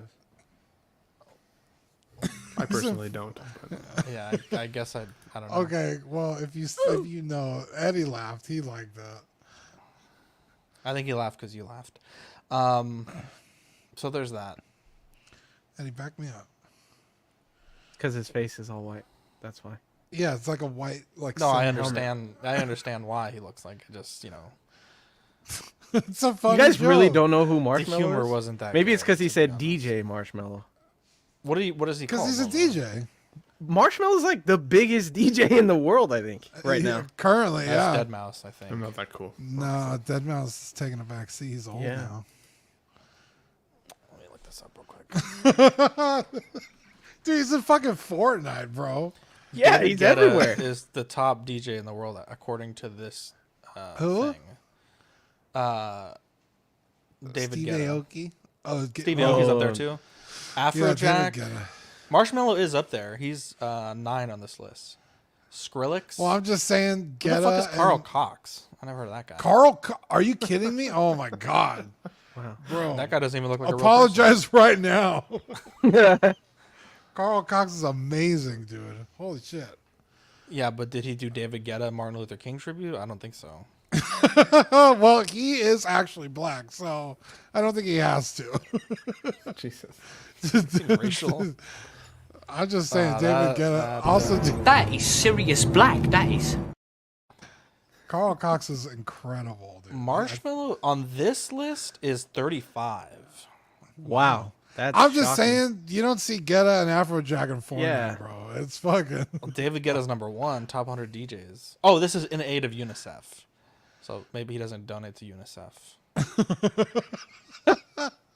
is? I personally don't. Yeah, I guess I don't know. Okay, well, if you know, Eddie laughed. He liked that. I think he laughed because you laughed. So there's that. Eddie, back me up. Because his face is all white. That's why. Yeah, it's like a white like. No, I helmet. understand. I understand why he looks like. Just It's a funny You guys joke. really don't know who Marshmallow The humor is? wasn't that. Maybe good, it's because he to said be honest. DJ Marshmallow. What is he called? Because he's a DJ. Marshmallow's like the biggest DJ in the world, I think, right now. Currently, That's yeah. Deadmau5, I think. I'm not that cool. No, Deadmau5 is taking a back seat. He's old now. Let me look this up real quick. Dude, he's in fucking Fortnite, bro. Yeah, David he's Guetta everywhere. Is the top DJ in the world according to this Who? thing. David Steve Guetta. Aoki. Oh, Steve Aoki's up there too. Afrojack. David Guetta. Marshmallow is up there. He's 9 on this list. Skrillex. Well, I'm just saying, Who the Guetta. fuck is Carl and- Cox? I never heard of that guy. Are you kidding me? Oh my god, Wow. bro. That guy doesn't even look like a real Apologize right now. Carl Cox is amazing, dude. Holy shit. Yeah, but did he do David Guetta Martin Luther King tribute? I don't think so. Well, he is actually black, so I don't think he has to. Jesus. Racial. I'm just saying, David Guetta also. That is serious black. That is. Carl Cox is incredible, dude. Marshmallow on this list is 35. Wow. I'm just saying, you don't see Guetta and Afrojack in Fortnite, bro. It's fucking. Well, David Guetta's #1, top 100 DJs. Oh, this is in aid of UNICEF. So maybe he doesn't donate to UNICEF.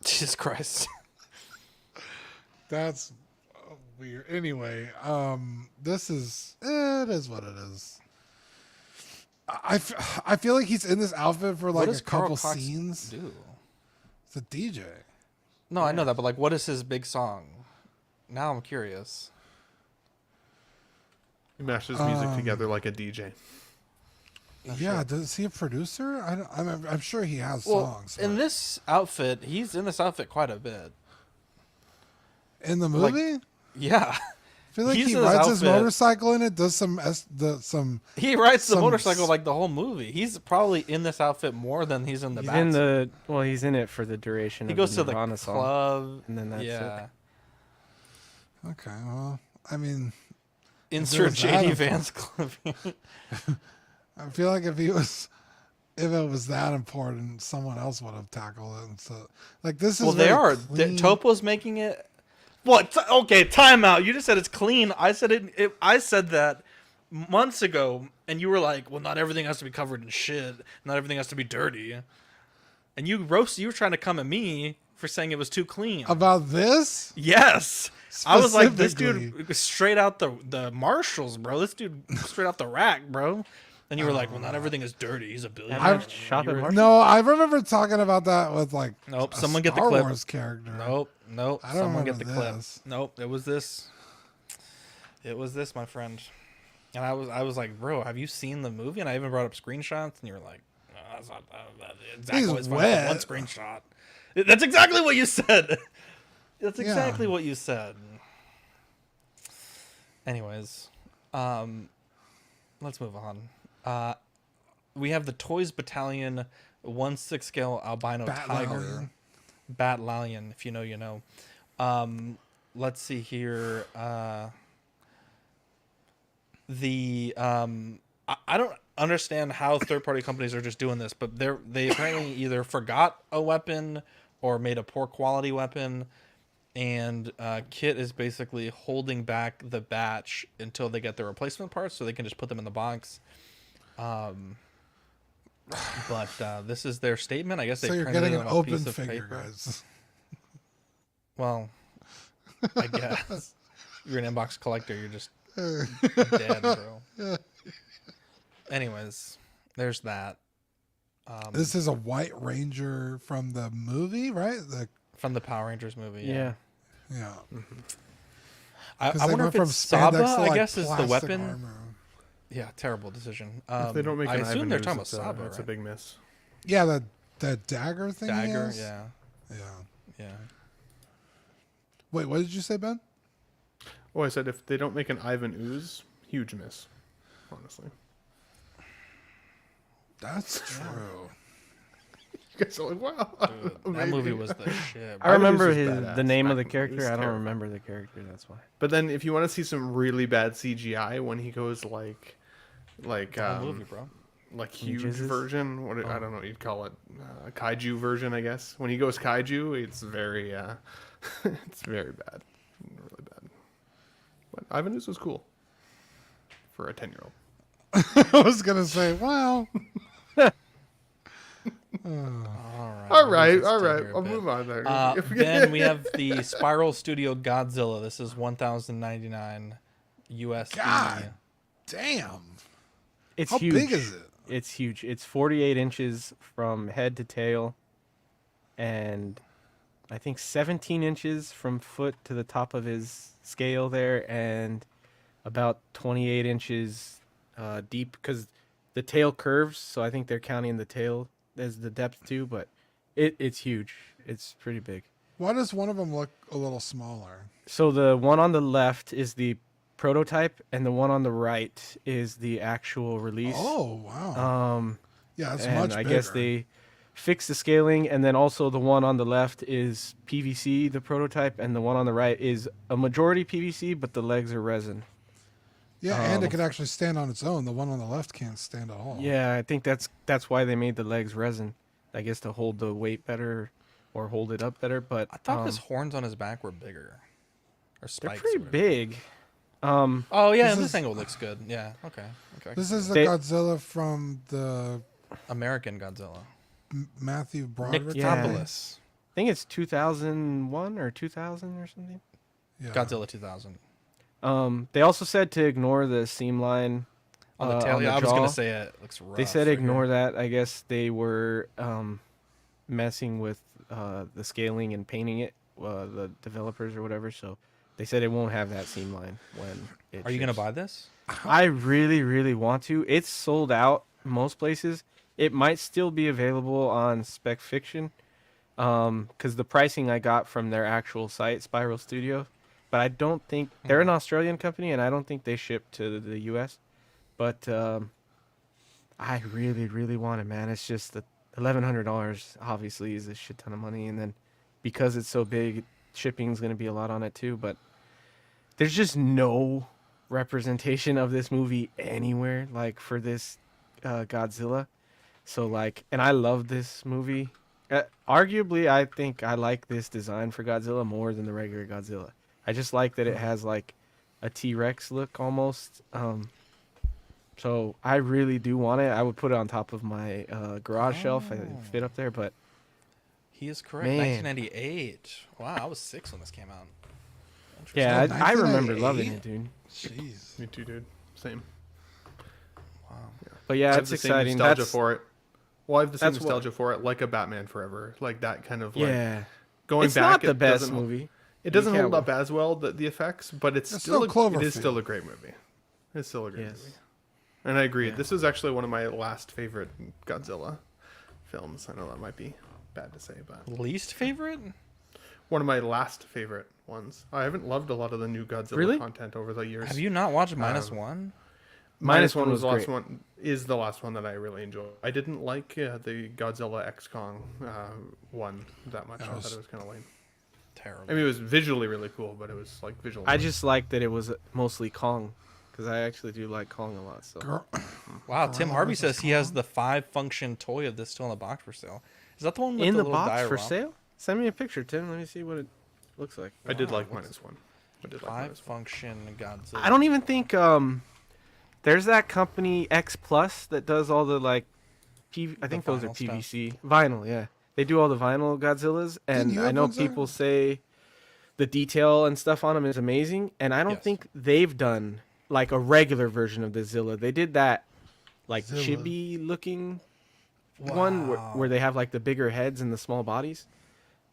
Jesus Christ. That's weird. Anyway, this is it is what it is. I feel like he's in this outfit for like a couple scenes. Do? It's a DJ. No, I know that, but like, what is his big song? Now I'm curious. He mashes music together like a DJ. Yeah, is he a producer? I'm sure he has songs. In this outfit, he's in this outfit quite a bit. In the movie? Yeah. I feel like he rides his motorcycle in it, does some. He rides the motorcycle like the whole movie. He's probably in this outfit more than he's in the back. He's in it for the duration. He of goes the to the Nirvana club, song, and then that's it. Okay, well, I mean, insert JD Vance clip. I feel like if it was that important, someone else would have tackled it. And so, like, this is they are. Clean. Topo's making it. What? Okay, time out. You just said it's clean. I said it. I said that months ago, and you were like, "Well, not everything has to be covered in shit. Not everything has to be dirty." And you were trying to come at me for saying it was too clean. About this? Yes. I was like, this dude straight out the Marshalls, bro. This dude straight out the rack, bro. And you were like, well, not everything is dirty. He's a billionaire. No, I remember talking about that with like someone get the Star clip. Wars character. Nope. I don't Someone get the clip. this. Nope. It was this. It was this, my friend. And I was like, bro, have you seen the movie? And I even brought up screenshots, and you were like, no, that's not exactly what's wet. One screenshot. That's exactly what you said. That's exactly what you said. Anyways, let's move on. We have the Toys Battalion 1/6 scale albino tiger. Battalion, if you know, you know. Let's see here. I don't understand how third-party companies are just doing this, but they apparently either forgot a weapon or made a poor quality weapon, and Kit is basically holding back the batch until they get the replacement parts, so they can just put them in the box. But this is their statement. I guess they you're printed getting it on an a open piece of figure, paper. guys. Well, I guess you're an inbox collector. You're just dead, bro. Anyways, there's that. This is a White Ranger from the movie, right? From the Power Rangers movie. Yeah. Yeah. Mm-hmm. I wonder if it's Saba, I guess, is the weapon. Armor. Yeah, terrible decision. If they don't make I an assume Ivan they're Ooze, talking about Saba, that's a big miss. Yeah, that dagger thing. Dagger, he has? yeah. Wait, what did you say, Ben? Oh, I said if they don't make an Ivan Ooze, huge miss. Honestly. That's true. You guys are like, wow. Dude, that movie was the shit. I remember the name of the character. I don't remember the character. That's why. But then, if you want to see some really bad CGI, when he goes like movie, bro. Like huge version. I don't know what you'd call it. Kaiju version, I guess. When he goes kaiju, it's very it's very bad, really bad. But Ivan Ooze was cool for a 10-year-old. I was gonna say, wow. All right. I'll move on there. Then we have the Spiral Studio Godzilla. This is 1,099 USD. God damn. It's How huge. big is it? It's huge. It's 48 inches from head to tail, and I think 17 inches from foot to the top of his scale there, and about 28 inches deep, because the tail curves, so I think they're counting the tail as the depth too, but it's huge. It's pretty big. Why does one of them look a little smaller? So the one on the left is the prototype, and the one on the right is the actual release. Oh, wow. Yeah, it's much bigger. I guess they fixed the scaling, and then also the one on the left is PVC, the prototype, and the one on the right is a majority PVC, but the legs are resin. Yeah, and it can actually stand on its own. The one on the left can't stand at all. Yeah, I think that's why they made the legs resin. I guess to hold the weight better. or hold it up better. But I thought his horns on his back were bigger, or spikes. They're pretty big. Oh yeah, this angle looks good. Yeah. Okay. This is the Godzilla from the American Godzilla. Matthew Broderick. Nictopoulos. I think it's 2001 or 2000 or something. Yeah. Godzilla 2000. They also said to ignore the seam line on the tail. I was gonna say it looks rough. They said ignore that. I guess they were messing with the scaling and painting it, the developers or whatever. So they said it won't have that seam line when it Are you gonna buy this? I really, really want to. It's sold out most places. It might still be available on Spec Fiction, because the pricing I got from their actual site, Spiral Studio, but I don't think they're an Australian company, and I don't think they ship to the U.S. But I really, really want it, man. It's just the $1,100 obviously is a shit ton of money, and then because it's so big, shipping's gonna be a lot on it too. But there's just no representation of this movie anywhere, like for this Godzilla. So like, and I love this movie. Arguably, I think I like this design for Godzilla more than the regular Godzilla. I just like that it has like a T-Rex look almost. So I really do want it. I would put it on top of my garage shelf. It fit up there, but he is correct. 1998. Wow, I was 6 when this came out. Yeah, I remember loving it, dude. Jeez, me too, dude. Same. Wow. Yeah. But yeah, it's exciting. Nostalgia for it. Well, I have the same nostalgia for it, like a Batman Forever, like that kind of like going it's back. Not the best movie. It doesn't hold up as well, the effects, but it's still it is still a great movie. It's still a great movie. And I agree. Yeah. This is actually one of my last favorite Godzilla films. I know that might be bad to say, but least favorite? One of my last favorite ones. I haven't loved a lot of the new Godzilla content over the years. Have you not watched -1? -1 was the last one. Is the last one that I really enjoyed. I didn't like the Godzilla X Kong one that much. I thought it was kind of lame. Terrible. I mean, it was visually really cool, but it was like visually. I just liked that it was mostly Kong, because I actually do like Kong a lot. So. Wow, Tim Harvey says he has the 5-function toy of this still in the box for sale. Is that the one with in the the little box for diorama? sale? Send me a picture, Tim. Let me see what it looks like. I did like -1. I did like 5-function Godzilla. I don't even think there's that company X Plus that does all the like I think those are PVC vinyl. Yeah, they do all the vinyl Godzillas, and I know people say the detail and stuff on them is amazing, and I don't think they've done like a regular version of the Zilla. They did that like chibi looking one where they have like the bigger heads and the small bodies.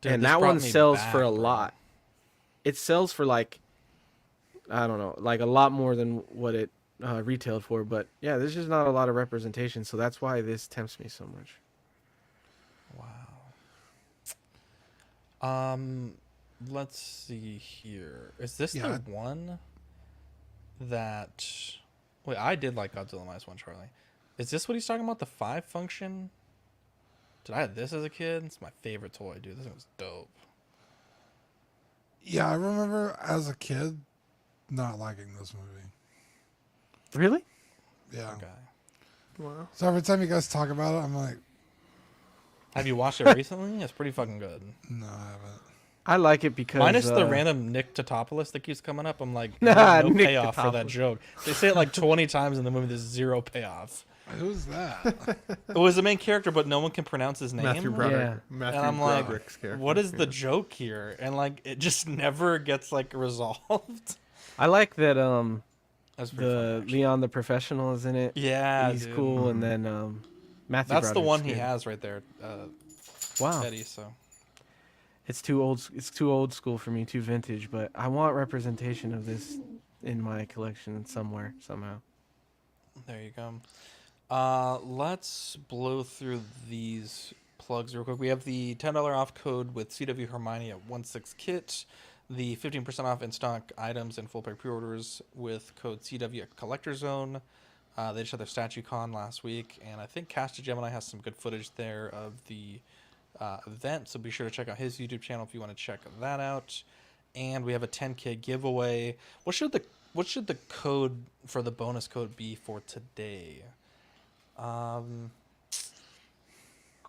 Dude, and that one sells for a lot. It sells for like, I don't know, like a lot more than what it retailed for. But yeah, there's just not a lot of representation, so that's why this tempts me so much. Wow. Let's see here. Is this the one that? Wait, I did like Godzilla -1, Charlie. Is this what he's talking about? The 5-function? Did I have this as a kid? It's my favorite toy, dude. This thing was dope. Yeah, I remember as a kid not liking this movie. Really? Yeah. Okay. Wow. So every time you guys talk about it, I'm like, have you watched it recently? It's pretty fucking good. No, I haven't. I like it because minus the random Nick Totopoulos that keeps coming up. I'm like, no payoff for that joke. They say it like 20 times in the movie. There's zero payoff. Who's that? It was the main character, but no one can pronounce his name. Matthew Broderick. And I'm like, what is the joke here? And like, it just never gets like resolved. I like that. That's the fun, Leon the Professional is in it. Yeah, he's cool. And then Matthew. That's the one good. he has right there. Wow. Eddie. So it's too old. It's too old school for me. Too vintage. But I want representation of this in my collection somewhere somehow. There you go. Let's blow through these plugs real quick. We have the $10 off code with CW Hermione at 16kit. The 15% off in stock items and full pack pre-orders with code CW at Collector Zone. They just had their Statue Con last week, and I think Cast of Gemini has some good footage there of the event, so be sure to check out his YouTube channel if you want to check that out. And we have a 10K giveaway. What should the code for the bonus code be for today?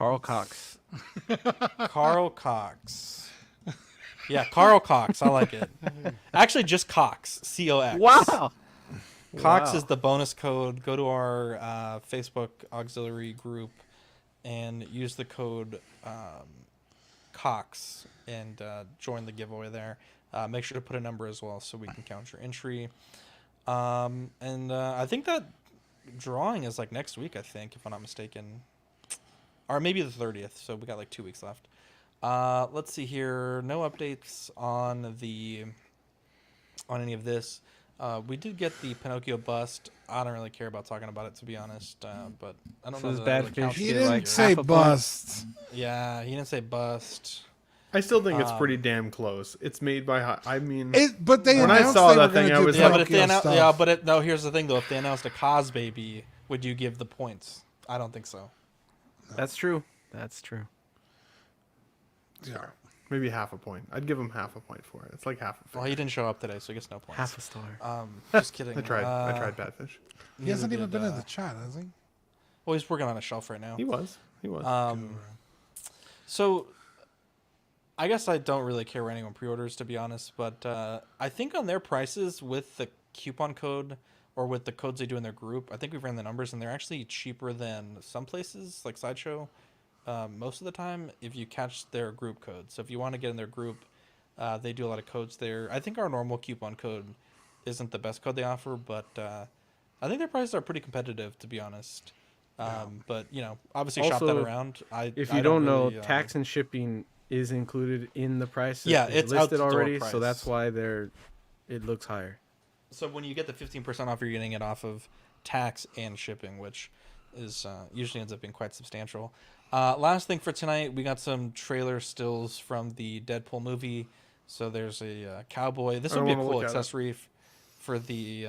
Carl Cox. Carl Cox. Yeah, Carl Cox. I like it. Actually, just Cox. COX. Wow. Cox is the bonus code. Go to our Facebook auxiliary group and use the code Cox and join the giveaway there. Make sure to put a number as well so we can count your entry. And I think that drawing is like next week, I think, if I'm not mistaken. Or maybe the 30th, so we got like 2 weeks left. Let's see here. No updates on any of this. We did get the Pinocchio bust. I don't really care about talking about it, to be honest. But I don't know. It's bad fish. He didn't say bust. Yeah, he didn't say bust. I still think it's pretty damn close. It's made by. I mean, but they when I saw that thing, I was like, but if they no, here's the thing though. If they announced a Cos baby, would you give the points? I don't think so. That's true. That's true. Yeah, maybe half a point. I'd give him half a point for it. It's like half a. Well, he didn't show up today, so he gets no points. Half a star. Just kidding. I tried Badfish. He hasn't even been in the chat, has he? Well, he's working on a shelf right now. He was. So, I guess I don't really care where anyone pre-orders, to be honest. But I think on their prices with the coupon code or with the codes they do in their group, I think we've ran the numbers, and they're actually cheaper than some places like Sideshow. Most of the time, if you catch their group code. So if you want to get in their group, they do a lot of codes there. I think our normal coupon code isn't the best code they offer, but I think their prices are pretty competitive, to be honest. But obviously also, shop that around. If you don't know, tax and shipping is included in the price. Yeah, it's listed already, price. so that's why it looks higher. So when you get the 15% off, you're getting it off of tax and shipping, which is usually ends up being quite substantial. Last thing for tonight, we got some trailer stills from the Deadpool movie. So there's a cowboy. This would be a cool accessory for the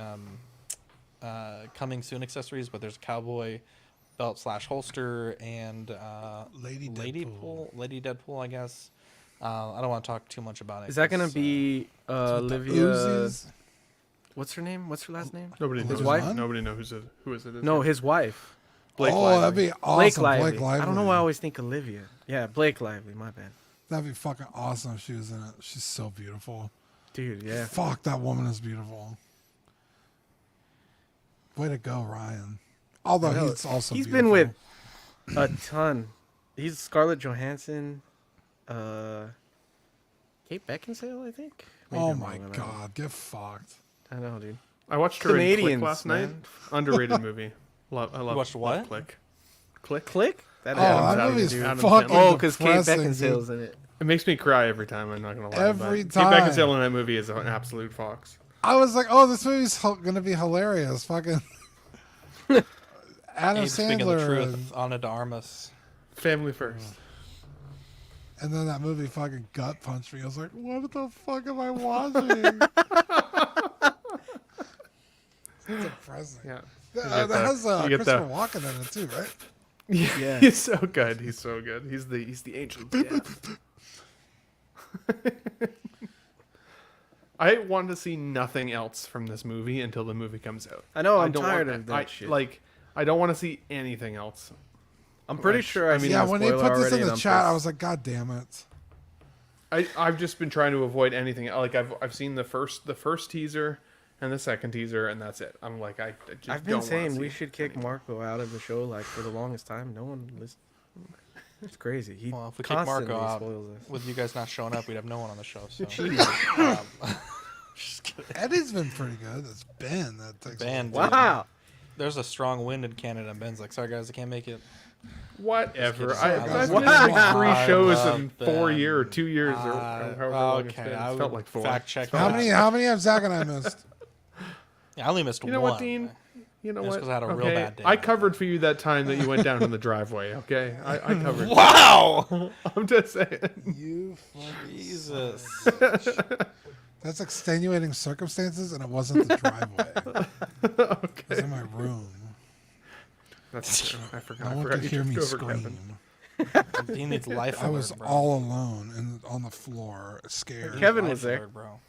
coming soon accessories, but there's a cowboy belt / holster and Lady Deadpool, I guess. I don't want to talk too much about it. Is that going to be Olivia? What's her name? What's her last name? Nobody knows. His wife? Nobody knows who is it. No, his wife. Blake Lively. That'd be awesome. Blake Lively. I don't know why I always think Olivia. Yeah, Blake Lively. My bad. That'd be fucking awesome if she was in it. She's so beautiful. Dude, yeah. Fuck, that woman is beautiful. Way to go, Ryan. Although he's also he's beautiful. been with a ton. He's Scarlett Johansson, Kate Beckinsale, I think. Maybe Oh my god, get fucked. I know, dude. I watched her in Click last man. night. Underrated movie. I love. You watched what? Click. That movie's fucking because Kate Beckinsale's in it. It makes me cry every time. I'm not gonna lie. Every time. Kate Beckinsale in that movie is an absolute fox. I was like, oh, this movie's gonna be hilarious. Fucking Adam Speaking the Sandler. truth, Ana de Armas. Family first. And then that movie fucking gut punched me. I was like, what the fuck am I watching? It's depressing. Yeah. That has Christopher Walken in it too, right? Yeah. He's so good. He's so good. He's the angel of death. I want to see nothing else from this movie until the movie comes out. I know. I'm tired of that shit. I don't want to see anything else. I'm pretty sure. When they put this in the chat, I was like, God damn it! I've just been trying to avoid anything. Like I've seen the first teaser and the second teaser, and that's it. I'm like, I've been saying we should kick Marco out of the show like for the longest time. No one listens. It's crazy. Well, if we kick Marco out with you guys not showing up, we'd have no one on the show. So. Just kidding. Eddie's been pretty good. It's Ben that takes. Ben, wow. There's a strong wind in Canada, and Ben's like, sorry guys, I can't make it. Whatever. I've been like 3 shows in 4 years, 2 years, or however long it's been. It felt like 4. Fact check. How many have Zach and I missed? Yeah, I only missed one. You know what, Dean? You know what? Because I had a real bad day. I covered for you that time that you went down in the driveway. Okay, I covered. Wow! I'm just saying. You Jesus. That's extenuating circumstances, and it wasn't the driveway. Okay. It was in my room. That's true. I forgot. No one could hear me scream. Dean needs life. I was all alone on the floor, scared. Kevin was there, bro.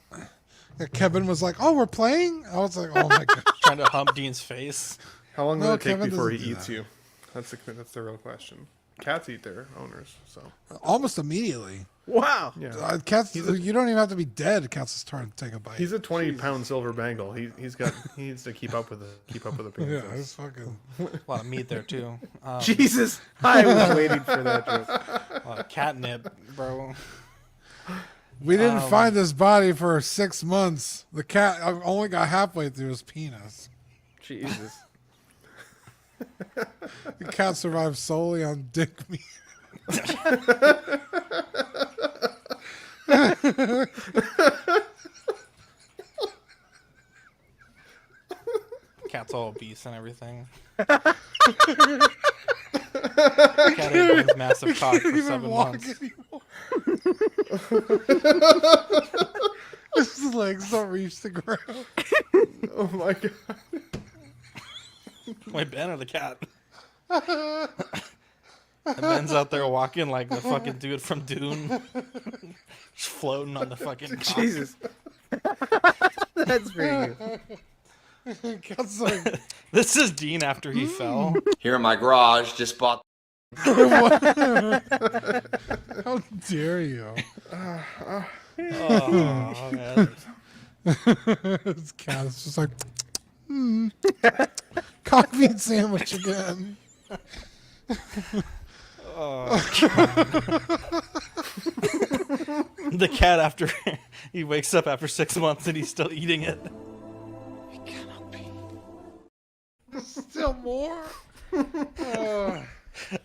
Yeah, Kevin was like, "Oh, we're playing." I was like, "Oh my god!" Trying to hump Dean's face. How long will it take Kevin before he doesn't do eats that. you? That's the real question. cats eat their owners. So almost immediately. Wow. Yeah. Cats. You don't even have to be dead. Cats is trying to take a bite. He's a 20-pound silver Bengal. He needs to keep up with the appearances. Yeah, it's fucking A lot of meat there too. Jesus, I was waiting for that joke. A lot of catnip, bro. We didn't find this body for 6 months. The cat only got halfway through his penis. Jesus. The cat survived solely on dick meat. Cat's all obese and everything. Cat ate his massive cock for 7 months. His legs don't reach the ground. Oh my god. Wait, Ben or the cat? And Ben's out there walking like the fucking dude from Dune. Just floating on the fucking cock. Jesus. That's very good. Cat's like, This is Dean after he fell. Here in my garage, just bought. how dare you? Oh, man. This cat is just like, cock meat sandwich again. The cat after he wakes up after 6 months and he's still eating it. Still more?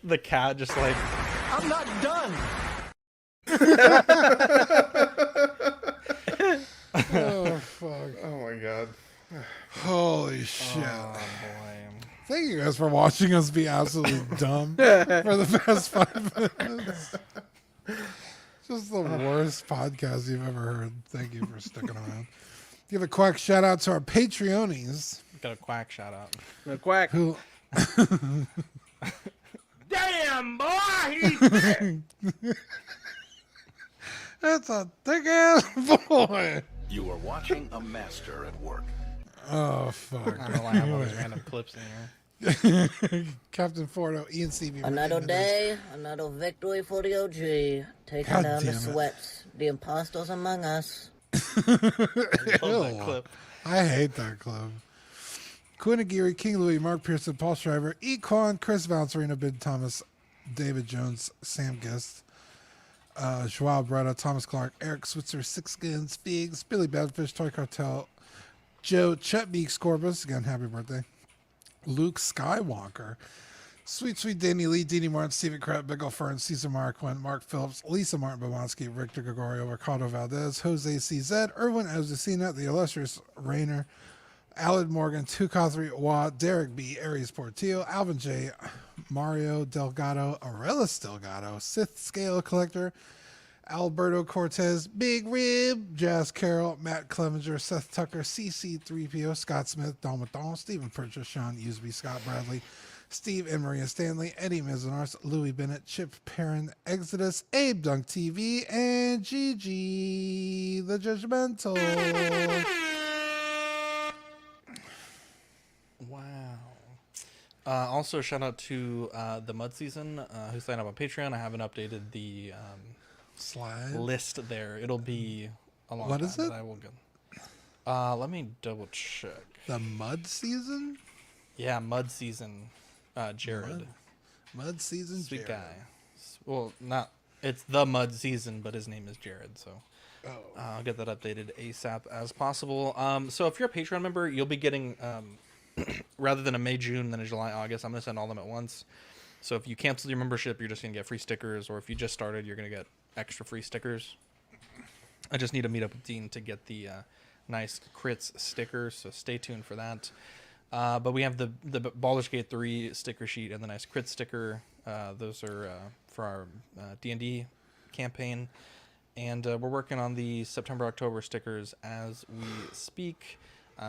The cat just like, I'm not done. Oh, fuck. Oh my god. Holy shit. oh boy. Thank you guys for watching us be absolutely dumb for the past 5 minutes. Just the worst podcast you've ever heard. Thank you for sticking around. Give a quick shout out to our Patreonies. Got a quack shout out. The quack. Who Damn, boy! That's a thick ass boy. You are watching a master at work. Oh fuck. I don't know why I have all these random clips in here. Captain Fordo, Ian CB. Another day, another victory for the OG. Taking God down the damn it. sweats, the imposters among us. Love that clip. I hate that club. Quinn Aguirre, King Louis, Mark Pearson, Paul Shriver, Equan, Chris Valencerino, Ben Thomas, David Jones, Sam Gist, Joao Bretta, Thomas Clark, Eric Switzer, Six Skins, Figs, Billy Badfish, Toy Cartel, Joe Chet Beeks, Corbus, again, happy birthday, Luke Skywalker, Sweet Danny Lee, Dini Martin, Stephen Kratt, Big Ol' Fern, Cesar Marquin, Mark Phillips, Lisa Martin Bobanski, Victor Gregorio, Ricardo Valdez, Jose CZ, Erwin Azucena, the illustrious Rayner, Alad Morgan, Tukathri Watt, Derek B, Aries Portillo, Alvin J, Mario Delgado, Aurelus Delgado, Sith Scale Collector, Alberto Cortez, Big Rib, Jazz Carroll, Matt Clevenger, Seth Tucker, CC3PO, Scott Smith, Don Mathon, Stephen Purchase, Sean Usby, Scott Bradley, Steve and Maria Stanley, Eddie Mizanars, Louis Bennett, Chip Perrin, Exodus, Abe Dunk TV, and Gigi the Judgmental. Wow. Also, shout out to the Mud Season who signed up on Patreon. I haven't updated the slide list there. It'll be a long What time, is it? but I will get. Let me double check. The Mud Season? Yeah, Mud Season. Jared. Mud Season Sweet Jared. guy. Well, not. It's the Mud Season, but his name is Jared, so. I'll get that updated ASAP as possible. So if you're a Patreon member, you'll be getting, rather than a May, June, then a July, August, I'm going to send all of them at once. So if you cancel your membership, you're just going to get free stickers, or if you just started, you're going to get extra free stickers. I just need to meet up with Dean to get the nice Crits stickers, so stay tuned for that. But we have the Baldur's Gate 3 sticker sheet and the nice Crit sticker. Those are for our D&D campaign. And we're working on the September-October stickers as we speak.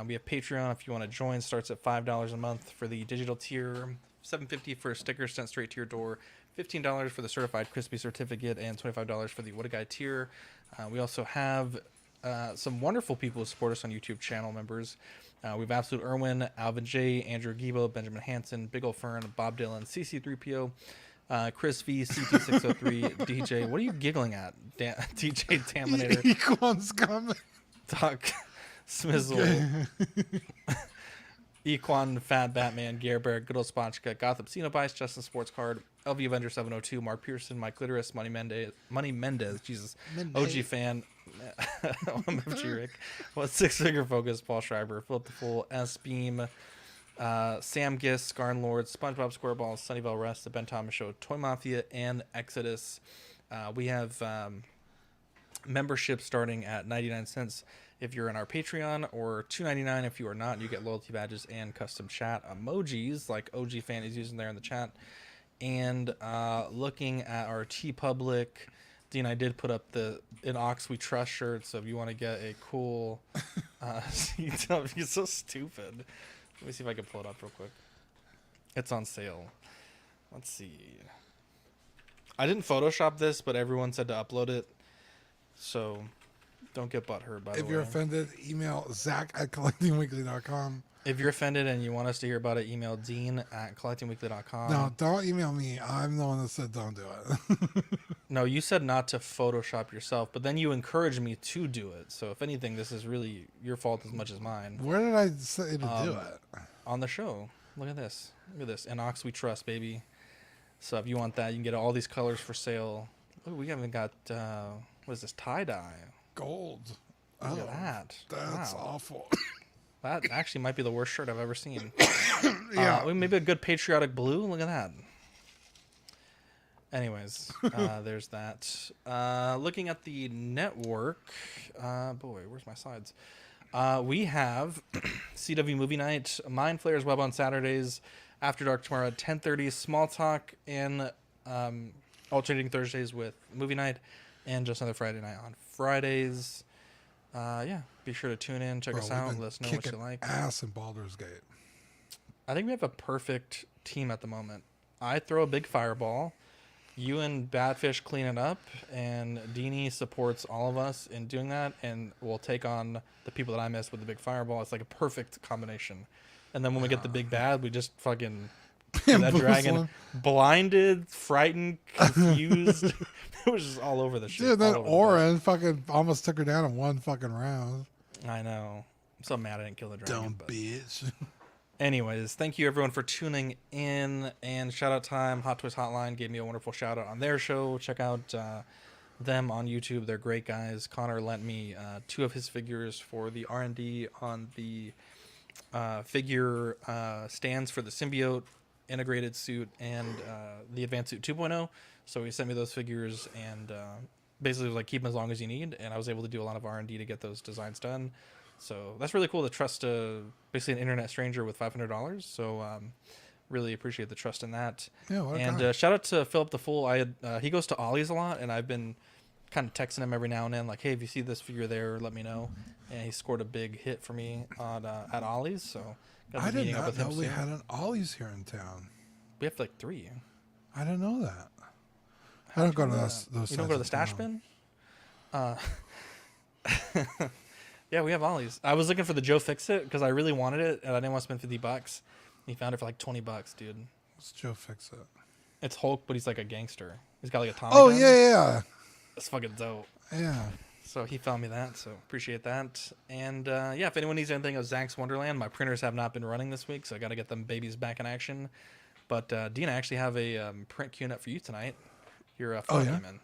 We have Patreon if you want to join. Starts at $5 a month for the digital tier, $7.50 for a sticker sent straight to your door, $15 for the certified crispy certificate, and $25 for the What a Guy tier. We also have some wonderful people who support us on YouTube channel members. We have Absolute Irwin, Alvin J, Andrew Gibo, Benjamin Hansen, Big Ol' Fern, Bob Dylan, CC3PO, Chris V, CT603, DJ. What are you giggling at? DJ Taminator. Equan's coming. Doc Smizzle. Equan, Fat Batman, Gare Bear, Good Old Sponchka, Gotham Xenobites, Justin Sports Card, LV Avenger 702, Mark Pearson, Mike Clitoris, Money Mendez, Jesus, OG Fan, MFG Rick, Six Figure Focus, Paul Schreiber, Philip the Fool, S Beam, Sam Gist, Scarn Lord, SpongeBob SquareBall, Sunnyvale Rest, The Ben Thomas Show, Toy Mafia, and Exodus. We have membership starting at 99 cents if you're in our Patreon, or $2.99 if you are not. You get loyalty badges and custom chat emojis like OG Fan is using there in the chat. And looking at our TeePublic, Dean, I did put up the "In Ox We Trust" shirt, so if you want to get a cool you're so stupid. Let me see if I can pull it up real quick. It's on sale. Let's see. I didn't Photoshop this, but everyone said to upload it, so don't get butthurt, by the way. If you're offended, email Zach@collectingweekly.com. If you're offended and you want us to hear about it, email Dean@collectingweekly.com. No, don't email me. I'm the one that said don't do it. No, you said not to Photoshop yourself, but then you encouraged me to do it. So if anything, this is really your fault as much as mine. Where did I say to do it? On the show. Look at this. Look at this. In Ox We Trust, baby. So if you want that, you can get all these colors for sale. Ooh, we haven't got, what is this, tie-dye? Gold. Look at that. That's wow. awful. That actually might be the worst shirt I've ever seen. Yeah. Maybe a good patriotic blue. Look at that. Anyways, there's that. Looking at the network. Boy, where's my slides? We have CW Movie Night, Mind Flayers Web on Saturdays, After Dark tomorrow at 10:30, Small Talk, and alternating Thursdays with Movie Night, and Just Another Friday Night on Fridays. Yeah, be sure to tune in, check us out, let us know what you like. Ass in Baldur's Gate. I think we have a perfect team at the moment. I throw a big fireball. You and Badfish clean it up, and Deanie supports all of us in doing that, and we'll take on the people that I miss with the big fireball. It's like a perfect combination. And then when we get the big bad, we just fucking that dragon blinded, frightened, confused. It was just all over the shit. Dude, that Orin fucking almost took her down in one fucking round. I know. I'm so mad I didn't kill the dragon. Dumb bitch. Anyways, thank you everyone for tuning in, and shout out time. Hot Toys Hotline gave me a wonderful shout out on their show. Check out them on YouTube. They're great guys. Connor lent me 2 of his figures for the R&D on the figure stands for the symbiote integrated suit and the advanced suit 2.0. So he sent me those figures, and basically was like, keep them as long as you need, and I was able to do a lot of R&D to get those designs done. So that's really cool to trust basically an internet stranger with $500. So really appreciate the trust in that. Yeah, and shout out to Philip the Fool. He goes to Ollie's a lot, and I've been kind of texting him every now and then, like, hey, if you see this figure there, let me know. And he scored a big hit for me on at Ollie's. So I did not know we had an Ollie's here in town. We have like 3. I didn't know that. I don't go to those. You don't go to the stash bin? Yeah, we have Ollie's. I was looking for the Joe Fix-It because I really wanted it, and I didn't want to spend $50. He found it for like $20, dude. What's Joe Fix-It? It's Hulk, but he's like a gangster. He's got like a Tommy Oh, gun. yeah. It's fucking dope. Yeah. So he found me that, so appreciate that. And yeah, if anyone needs anything of Zach's Wonderland, my printers have not been running this week, so I got to get them babies back in action. But Dean, I actually have a print queuing up for you tonight. You're a man.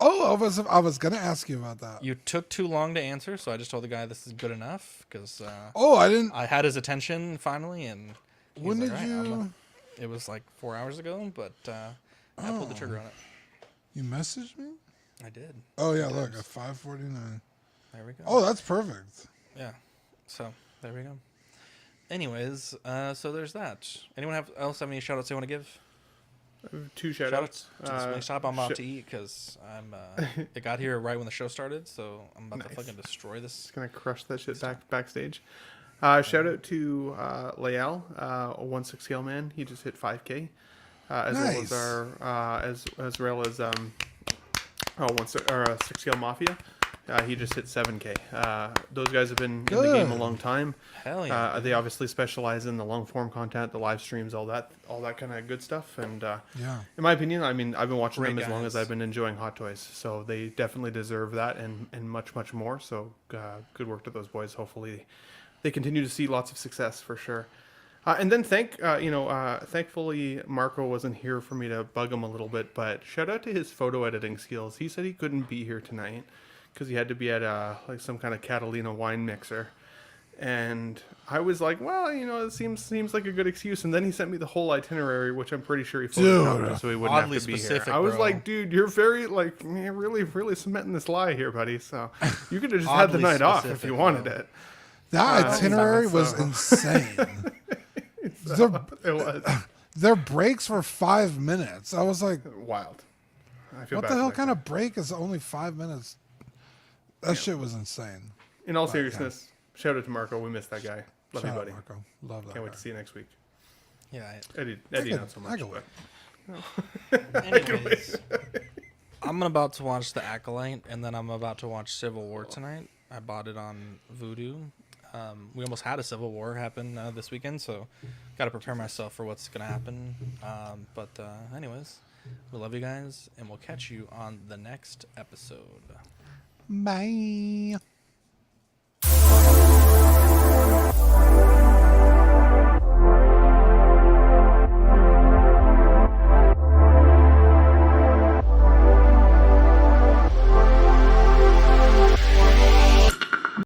Oh, I was gonna ask you about that. You took too long to answer, so I just told the guy this is good enough because. I had his attention finally, and. When did you? It was like 4 hours ago, but I pulled the trigger on it. You messaged me? I did. Oh yeah, look at 5:49. There we go. Oh, that's perfect. Yeah. So there we go. Anyways, so there's that. Anyone else have any shout outs they want to give? 2 shout outs. Stop. I'm about to eat because it got here right when the show started, so I'm about to fucking destroy this. It's gonna crush that shit backstage. Shout out to Lael, a 1/6 scale man. He just hit 5K, as well as our as well as 6 scale mafia, He just hit 7K. Those guys have been in the game a long time. Hell yeah. They obviously specialize in the long form content, the live streams, all that kind of good stuff. And in my opinion, I mean, I've been watching them as long as I've been enjoying Hot Toys, so they definitely deserve that and much more. So good work to those boys. Hopefully, they continue to see lots of success for sure. And then thankfully Marco wasn't here for me to bug him a little bit, but shout out to his photo editing skills. He said he couldn't be here tonight because he had to be at like some kind of Catalina wine mixer. And I was like, well, it seems like a good excuse. And then he sent me the whole itinerary, which I'm pretty sure he photoshopped so he wouldn't have to be here. I was like, dude, you're very you're really cementing this lie here, buddy. So you could have just had the night off if you wanted it. That itinerary was insane. It was. Their breaks were 5 minutes. I was like, wild. I feel what bad the hell for kind of break is only 5 minutes? That shit was insane. In all seriousness, shout out to Marco. We missed that guy. Love you, buddy. Marco. Love that. Can't wait to see you next week. Yeah. Eddie not so much. Anyways, I'm about to watch The Acolyte, and then I'm about to watch Civil War tonight. I bought it on Vudu. We almost had a Civil War happen this weekend, so got to prepare myself for what's going to happen. But anyways, we love you guys, and we'll catch you on the next episode. Bye.